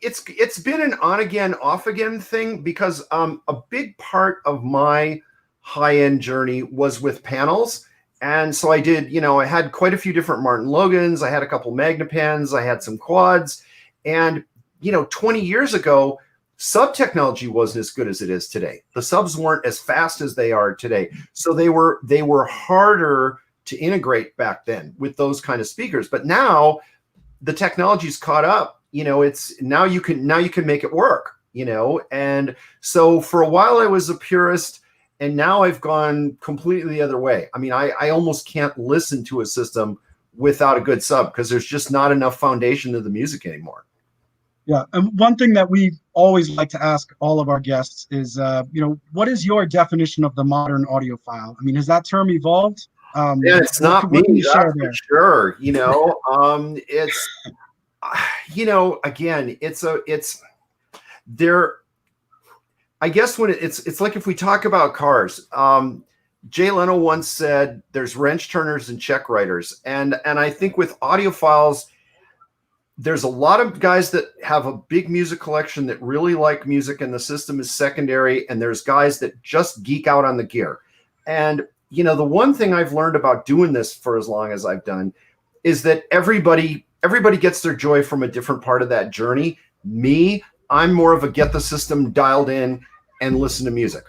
D: It's been an on again, off again thing, because a big part of my high-end journey was with panels. And so I did, you know, I had quite a few different Martin Logans. I had a couple Magnapans. I had some quads. And, you know, 20 years ago, sub technology wasn't as good as it is today. The subs weren't as fast as they are today. So they were harder to integrate back then with those kind of speakers. But now the technology's caught up. You know, it's now you can make it work, you know. And so for a while I was a purist, and now I've gone completely the other way. I mean, I almost can't listen to a system without a good sub because there's just not enough foundation to the music anymore.
A: Yeah, and one thing that we always like to ask all of our guests is, you know, what is your definition of the modern audiophile? I mean, has that term evolved?
D: Yeah, it's not me, that's for sure. You know, it's, you know, again, it's there. I guess when it's like if we talk about cars, Jay Leno once said there's wrench turners and check writers. And I think with audiophiles, there's a lot of guys that have a big music collection that really like music and the system is secondary. And there's guys that just geek out on the gear. And, you know, the one thing I've learned about doing this for as long as I've done is that everybody gets their joy from a different part of that journey. Me, I'm more of a get the system dialed in and listen to music,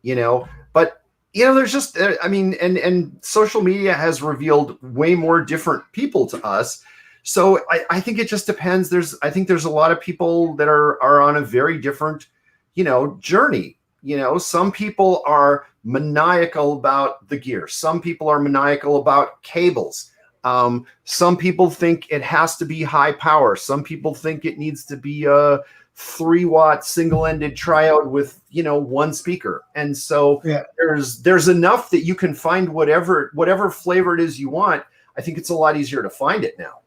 D: you know, but you know, there's just, I mean, and social media has revealed way more different people to us. So I think it just depends. I think there's a lot of people that are on a very different, you know, journey. You know, some people are maniacal about the gear. Some people are maniacal about cables. Some people think it has to be high power. Some people think it needs to be a 3-watt single-ended triode with, you know, one speaker. And so there's enough that you can find whatever flavor it is you want. I think it's a lot easier to find it now.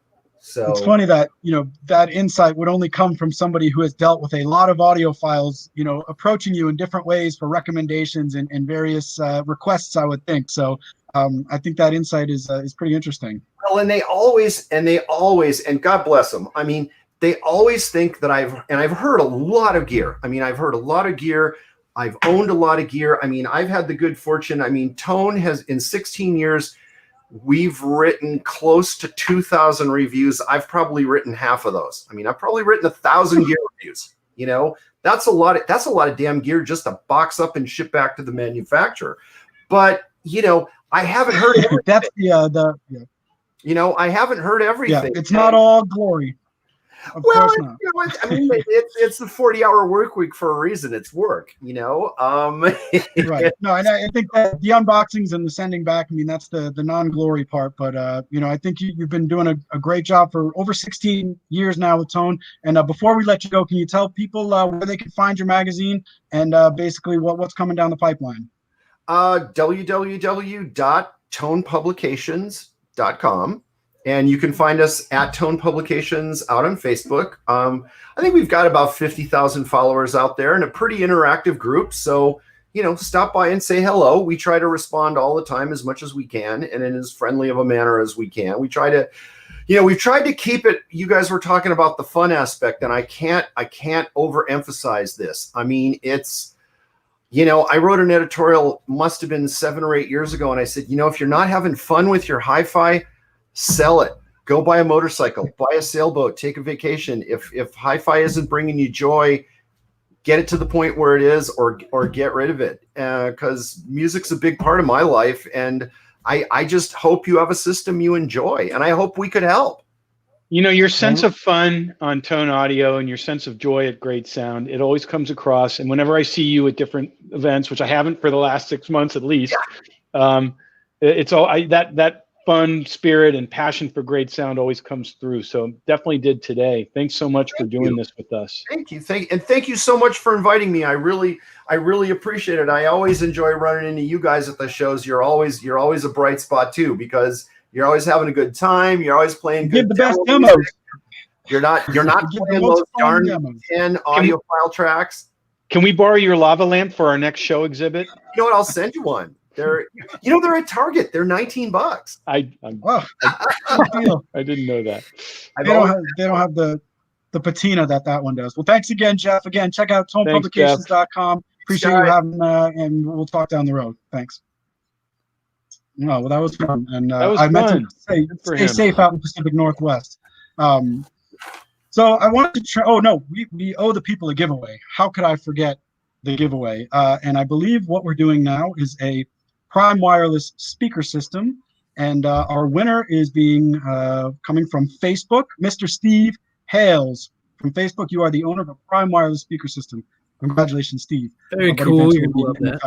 D: So
A: it's funny that, you know, that insight would only come from somebody who has dealt with a lot of audiophiles, you know, approaching you in different ways for recommendations and various requests, I would think. So I think that insight is pretty interesting.
D: Well, and they always, and God bless them. I mean, they always think that I've heard a lot of gear. I mean, I've heard a lot of gear I've owned a lot of gear. I mean, I've had the good fortune. I mean, Tone has, in 16 years, we've written close to 2,000 reviews. I've probably written half of those. I mean, I've probably written 1,000 gear reviews. You know, that's a lot of damn gear just to box up and ship back to the manufacturer. But, you know, I haven't heard everything.
A: That's yeah.
D: You know, I haven't heard everything.
A: Yeah, it's not all glory. Of course not.
D: You know, I mean, it's the 40-hour work week for a reason. It's work, you know.
A: Right. No, and I think that the unboxings and the sending back, I mean, that's the non-glory part. But, you know, I think you've been doing a great job for over 16 years now with Tone. And before we let you go, can you tell people where they can find your magazine and basically what's coming down the pipeline?
D: www.tonepublications.com. And you can find us at Tone Publications out on Facebook. I think we've got about 50,000 followers out there and a pretty interactive group. So, you know, stop by and say hello. We try to respond all the time as much as we can and in as friendly of a manner as we can. We try to, you know, we've tried to keep it. You guys were talking about the fun aspect, and I can't overemphasize this. I mean, it's, you know, I wrote an editorial, must have been 7 or 8 years ago, and I said, you know, if you're not having fun with your hi-fi, sell it. Go buy a motorcycle, buy a sailboat, take a vacation. If hi-fi isn't bringing you joy, get it to the point where it is, or get rid of it. Because music's a big part of my life, and I just hope you have a system you enjoy, and I hope we could help.
B: You know, your sense of fun on Tone Audio and your sense of joy at Great Sound, it always comes across. And whenever I see you at different events, which I haven't for the last 6 months at least, it's all that fun spirit and passion for Great Sound always comes through. So definitely did today. Thanks so much for doing this with us.
D: Thank you. And thank you so much for inviting me. I really appreciate it. I always enjoy running into you guys at the shows. You're always a bright spot too, because you're always having a good time. You're always playing good.
A: Give the best demos.
D: You're not playing those darn 10 audiophile tracks.
B: Can we borrow your lava lamp for our next show exhibit?
D: You know what? I'll send you one. They're at Target. They're $19.
B: I didn't know that.
A: They don't have the patina that one does. Well, thanks again, Jeff. Again, check out tonepublications.com. Appreciate you having, and we'll talk down the road. Thanks. No, well, that was fun. And I meant to say, stay safe out in the Pacific Northwest. So I wanted to try. Oh no, we owe the people a giveaway. How could I forget the giveaway? And I believe what we're doing now is a Prime Wireless speaker system, and our winner is being coming from Facebook, Mr. Steve Hales from Facebook. You are the owner of a Prime Wireless speaker system. Congratulations, Steve.
C: Very cool. Love that.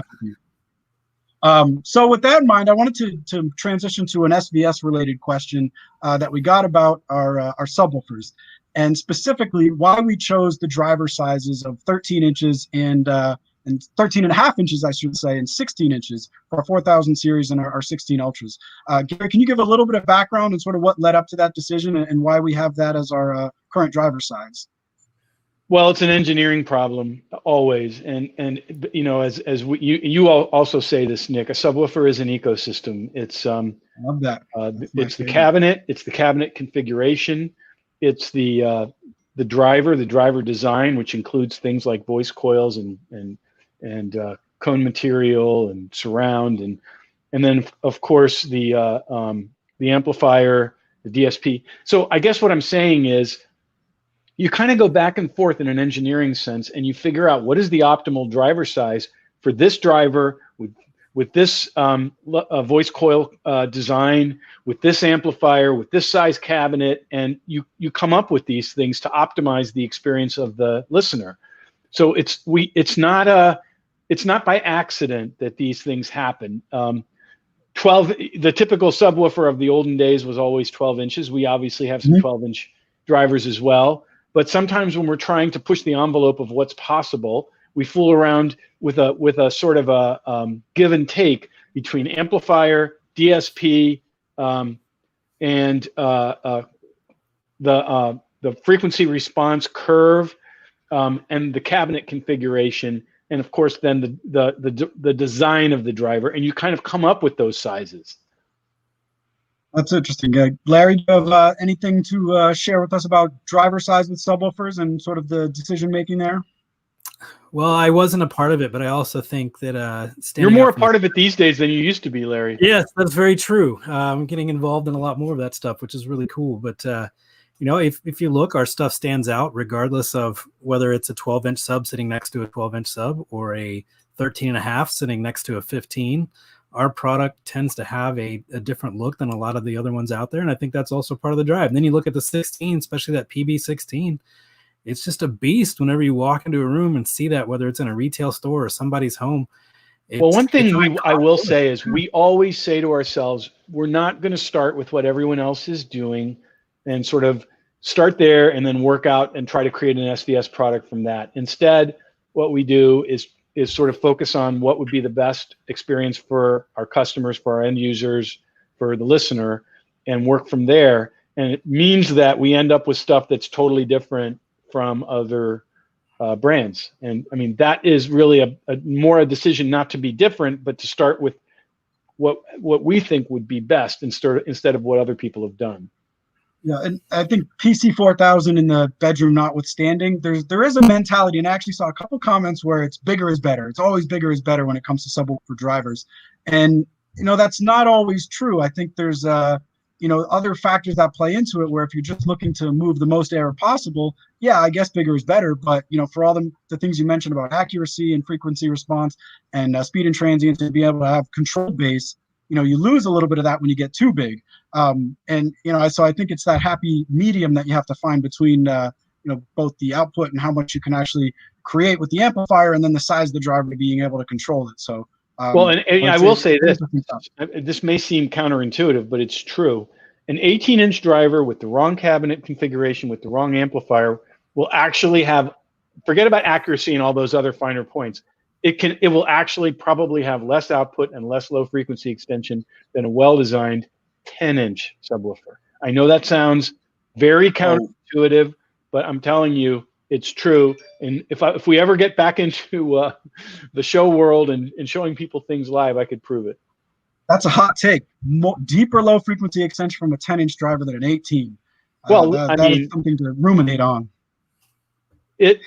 A: So with that in mind, I wanted to transition to an SVS related question that we got about our subwoofers, and specifically why we chose the driver sizes of 13 inches and 13.5 inches, I should say, and 16 inches for our 4000 series and our 16 Ultras. Gary, can you give a little bit of background and sort of what led up to that decision and why we have that as our current driver size?
B: Well, it's an engineering problem always, and you know, as you all also say this, Nick, a subwoofer is an ecosystem. It's
A: I love that.
B: It's the cabinet, it's the cabinet configuration, it's the driver design, which includes things like voice coils and cone material and surround, and then of course the amplifier, the DSP. So I guess what I'm saying is, you kind of go back and forth in an engineering sense, and you figure out what is the optimal driver size for this driver with this voice coil design, with this amplifier, with this size cabinet, and you come up with these things to optimize the experience of the listener. So it's not by accident that these things happen. The typical subwoofer of the olden days was always 12 inches. We obviously have some 12-inch drivers as well. But sometimes when we're trying to push the envelope of what's possible, we fool around with a sort of a give and take between amplifier, DSP, and the frequency response curve, and the cabinet configuration, and of course then the design of the driver, and you kind of come up with those sizes.
A: That's interesting. Larry, do you have anything to share with us about driver size with subwoofers and sort of the decision making there?
C: Well, I wasn't a part of it, but I also think that
B: you're more a part of it these days than you used to be, Larry.
C: Yes, that's very true. I'm getting involved in a lot more of that stuff, which is really cool. But you know, if you look, our stuff stands out regardless of whether it's a 12-inch sub sitting next to a 12-inch sub or a 13.5 sitting next to a 15. Our product tends to have a different look than a lot of the other ones out there, and I think that's also part of the drive. And then you look at the 16, especially that PB16. It's just a beast whenever you walk into a room and see that, whether it's in a retail store or somebody's home.
B: Well, one thing I will say is we always say to ourselves, we're not going to start with what everyone else is doing and sort of start there and then work out and try to create an SVS product from that. Instead, what we do is sort of focus on what would be the best experience for our customers, for our end users, for the listener, and work from there. And it means that we end up with stuff that's totally different from other brands. And I mean, that is really a decision not to be different, but to start with what we think would be best instead of what other people have done.
A: Yeah, and I think PC 4000 in the bedroom notwithstanding, there is a mentality, and I actually saw a couple comments where it's bigger is better. It's always bigger is better when it comes to subwoofer drivers. And, you know, that's not always true. I think there's you know, other factors that play into it, where if you're just looking to move the most air possible, yeah, I guess bigger is better. But, you know, for all the things you mentioned about accuracy and frequency response and speed and transient, to be able to have control base, you know, you lose a little bit of that when you get too big. And, you know, so I think it's that happy medium that you have to find between, you know, both the output and how much you can actually create with the amplifier, and then the size of the driver being able to control it. So,
B: well, and I will say this may seem counterintuitive, but it's true. An 18-inch driver with the wrong cabinet configuration, with the wrong amplifier, will actually have, forget about accuracy and all those other finer points. It will actually probably have less output and less low frequency extension than a well-designed 10-inch subwoofer. I know that sounds very counterintuitive, but I'm telling you, it's true. And if we ever get back into the show world and showing people things live, I could prove it.
A: That's a hot take. Deeper low frequency extension from a 10-inch driver than an 18.
B: Well,
A: that is something to ruminate on.
B: It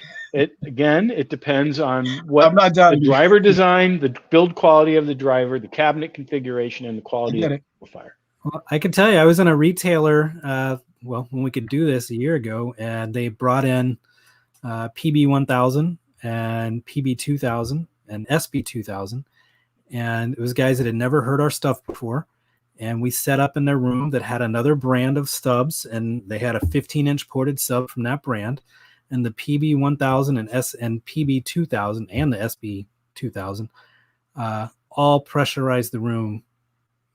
B: again, it depends on what the driver design, the build quality of the driver, the cabinet configuration, and the quality of the amplifier.
C: Well, I can tell you, I was in a retailer, well, when we could do this a year ago, and they brought in PB1000 and PB2000 and SB2000, and it was guys that had never heard our stuff before. And we set up in their room that had another brand of stubs, and they had a 15-inch ported sub from that brand. And the PB1000 and PB2000 and the SB2000 all pressurized the room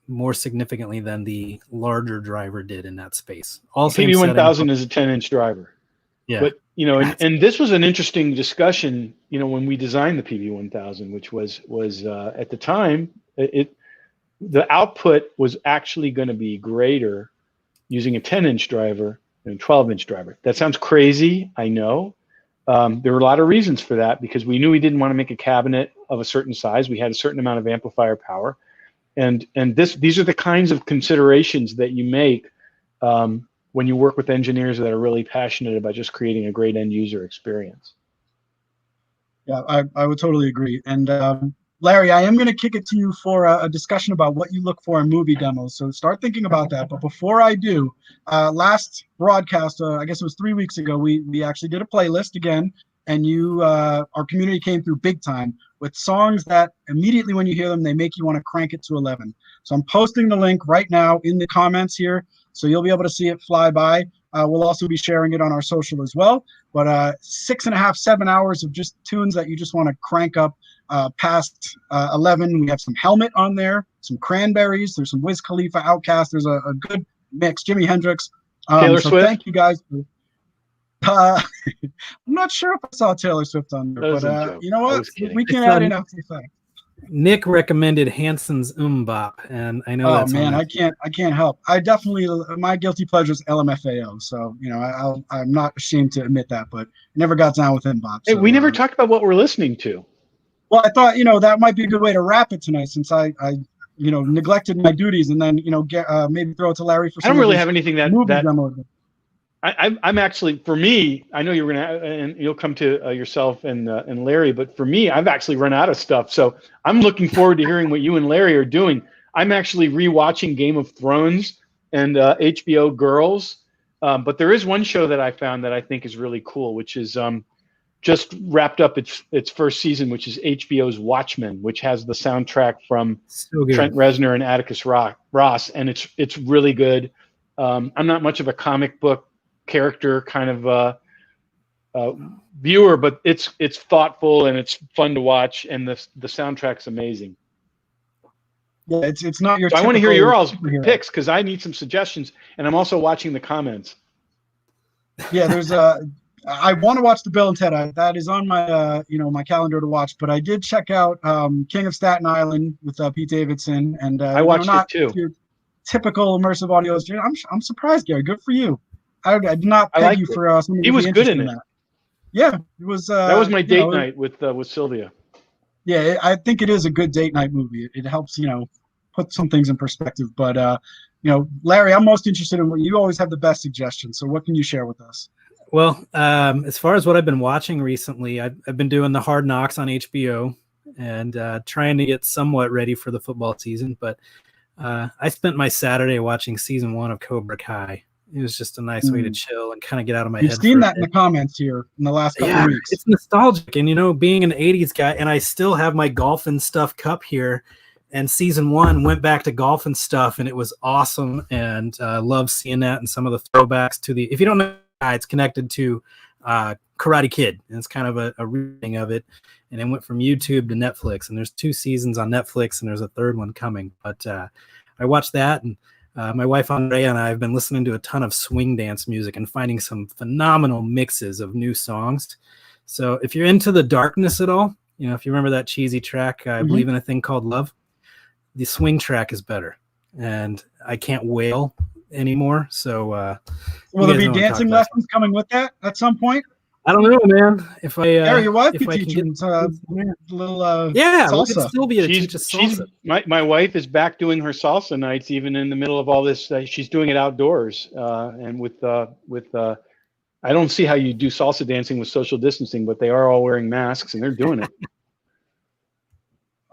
C: more significantly than the larger driver did in that space. Also,
B: PB1000 is a 10-inch driver.
C: Yeah.
B: But, you know, and this was an interesting discussion, you know, when we designed the PB1000, which was at the time, the output was actually going to be greater using a 10-inch driver than a 12-inch driver. That sounds crazy, I know. There were a lot of reasons for that, because we knew we didn't want to make a cabinet of a certain size. We had a certain amount of amplifier power. And these are the kinds of considerations that you make when you work with engineers that are really passionate about just creating a great end user experience.
A: Yeah, I would totally agree. And Larry, I am going to kick it to you for a discussion about what you look for in movie demos. So start thinking about that. But before I do, last broadcast, I guess it was 3 weeks ago, we actually did a playlist again, and our community came through big time with songs that immediately when you hear them, they make you want to crank it to 11. So I'm posting the link right now in the comments here, so you'll be able to see it fly by. We'll also be sharing it on our social as well. But 6.5, 7 hours of just tunes that you just want to crank up past 11. We have some Helmet on there, some Cranberries, there's some Wiz Khalifa, Outkast. There's a good mix, Jimi Hendrix.
B: Taylor Swift.
A: Thank you guys. I'm not sure if I saw Taylor Swift on there, but you know what? We can add in after the fact.
C: Nick recommended Hanson's Bop, and I know that's
A: man, I can't help. I definitely, my guilty pleasure is LMFAO, so you know I'm not ashamed to admit that, but I never got down with Bop.
B: Hey,
A: so,
B: we never talked about what we're listening to.
A: Well, I thought, you know, that might be a good way to wrap it tonight, since I you know, neglected my duties, and then, you know, maybe throw it to Larry for some.
B: I don't really have anything that I'm actually, for me, I know you're gonna, and you'll come to yourself and Larry, but for me, I've actually run out of stuff. So I'm looking forward to hearing what you and Larry are doing. I'm actually rewatching Game of Thrones and HBO Girls, but there is one show that I found that I think is really cool, which is just wrapped up its first season, which is HBO's Watchmen, which has the soundtrack from Trent Reznor and Atticus Ross, and it's really good. I'm not much of a comic book character kind of viewer, but it's thoughtful and it's fun to watch, and the soundtrack's amazing.
A: Yeah, it's not your.
B: So I want to hear your all's picks because I need some suggestions, and I'm also watching the comments.
A: Yeah, there's I want to watch the Bill and Ted. That is on my my calendar to watch. But I did check out King of Staten Island with Pete Davidson, and
B: I watched it too.
A: Your typical immersive audio. I'm surprised, Gary. Good for you. I did not peg you for something.
B: He was good in it.
A: That. Yeah, it was.
B: That was my date night with Sylvia.
A: Yeah, I think it is a good date night movie. It helps put some things in perspective. But Larry, I'm most interested in what you always have the best suggestions. So what can you share with us?
C: Well, as far as what I've been watching recently, I've been doing the Hard Knocks on HBO and trying to get somewhat ready for the football season. But I spent my Saturday watching season 1 of Cobra Kai. It was just a nice way to chill and kind of get out of my head.
A: You've seen that in the comments here in the last couple of weeks.
C: It's nostalgic. And, being an 80s guy, and I still have my Golf and Stuff cup here. And season 1 went back to Golf and Stuff, and it was awesome. And I love seeing that and some of the throwbacks to the – if you don't know, it's connected to Karate Kid. And it's kind of a reading of it. And it went from YouTube to Netflix. And there's 2 seasons on Netflix, and there's a 3rd one coming. But I watched that, and my wife Andrea and I have been listening to a ton of swing dance music and finding some phenomenal mixes of new songs. So if you're into the darkness at all, if you remember that cheesy track, I Believe in a Thing Called Love, the swing track is better. And I can't wail anymore. So
A: will there be dancing lessons coming with that at some point?
C: I don't know, man. If I
A: your wife could teach you a little salsa.
C: We could still be teach us salsa.
B: My wife is back doing her salsa nights, even in the middle of all this. She's doing it outdoors, and with I don't see how you do salsa dancing with social distancing, but they are all wearing masks and they're doing it.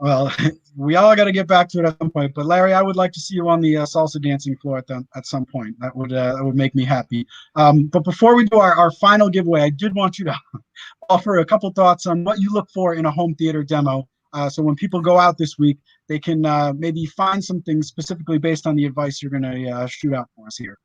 A: Well, we all got to get back to it at some point. But Larry, I would like to see you on the salsa dancing floor at some point. That would make me happy. But before we do our final giveaway, I did want you to offer a couple thoughts on what you look for in a home theater demo. So when people go out this week, they can maybe find some things specifically based on the advice you're going to shoot out for us here.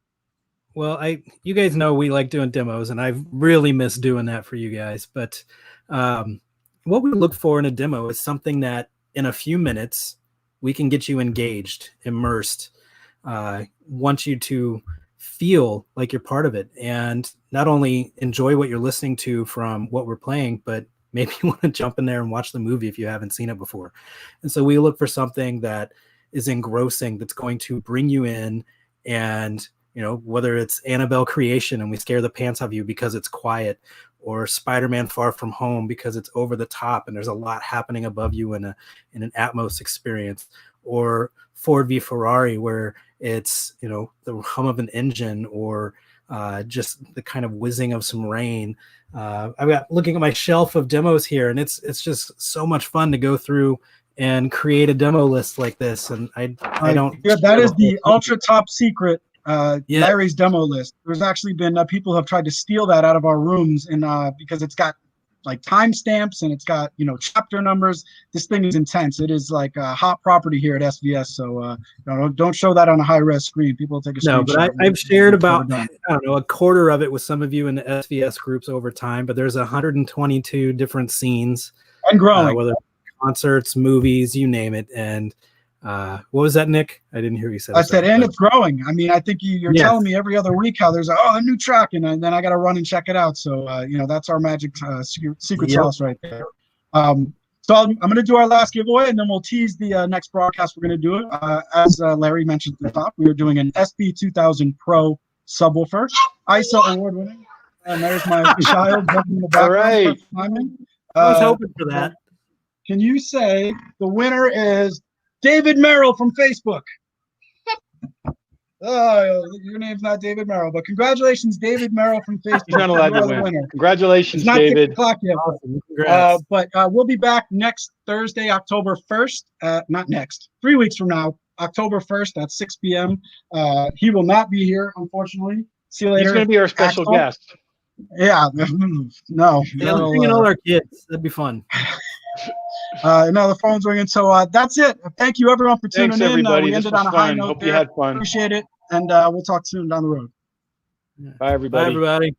C: Well, you guys know we like doing demos, and I've really missed doing that for you guys. But what we look for in a demo is something that in a few minutes we can get you engaged, immersed, want you to feel like you're part of it, and not only enjoy what you're listening to from what we're playing, but maybe you want to jump in there and watch the movie if you haven't seen it before. And so we look for something that is engrossing, that's going to bring you in, and whether it's Annabelle Creation and we scare the pants off you because it's quiet, or Spider-Man Far From Home because it's over the top and there's a lot happening above you in an Atmos experience, or Ford v Ferrari where it's the hum of an engine, or just the kind of whizzing of some rain. I've got looking at my shelf of demos here, and it's just so much fun to go through and create a demo list like this. And I don't.
A: Yeah, that is the ultra top secret. Larry's demo list. There's actually been people who have tried to steal that out of our rooms, and because it's got like timestamps and it's got chapter numbers. This thing is intense. It is like a hot property here at SVS. So don't show that on a high-res screen. People take a screenshot.
C: No, but I've shared about a quarter of it with some of you in the SVS groups over time. But there's 122 different scenes
A: and growing,
C: whether concerts, movies, you name it. And what was that, Nick? I didn't hear you say.
A: I said, and it's growing. I mean, I think you're telling me every other week how there's a new track, and then I got to run and check it out. So that's our magic secret sauce right there. So I'm going to do our last giveaway, and then we'll tease the next broadcast. We're going to do it as Larry mentioned at the top. We are doing an SB2000 Pro subwoofer, ISO award winning, and there's my child in the background.
B: All right.
C: I was hoping for that.
A: Can you say the winner is David Merrill from Facebook? Your name's not David Merrill, but congratulations, David Merrill from Facebook.
B: He's not allowed
A: You
B: to
A: are the
B: win.
A: winner.
B: Congratulations,
A: It's not 6
B: David.
A: o'clock yet.
C: Awesome. Congrats.
A: But we'll be back next Thursday, October 1st. Not next, 3 weeks from now, October 1st at 6 p.m. He will not be here, unfortunately. See you later.
B: He's going to be our special
A: Axel.
B: guest.
A: Yeah, no.
C: Yeah, let's bring in all our kids. That'd be fun.
A: No, the phone's ringing. So that's it. Thank you, everyone, for tuning
B: Thanks,
A: in.
B: everybody.
A: We
B: This
A: ended
B: was
A: on a high
B: fun.
A: note
B: Hope
A: there.
B: you had fun.
A: Appreciate it, and we'll talk soon down the road.
B: Bye, everybody.
C: Bye, everybody.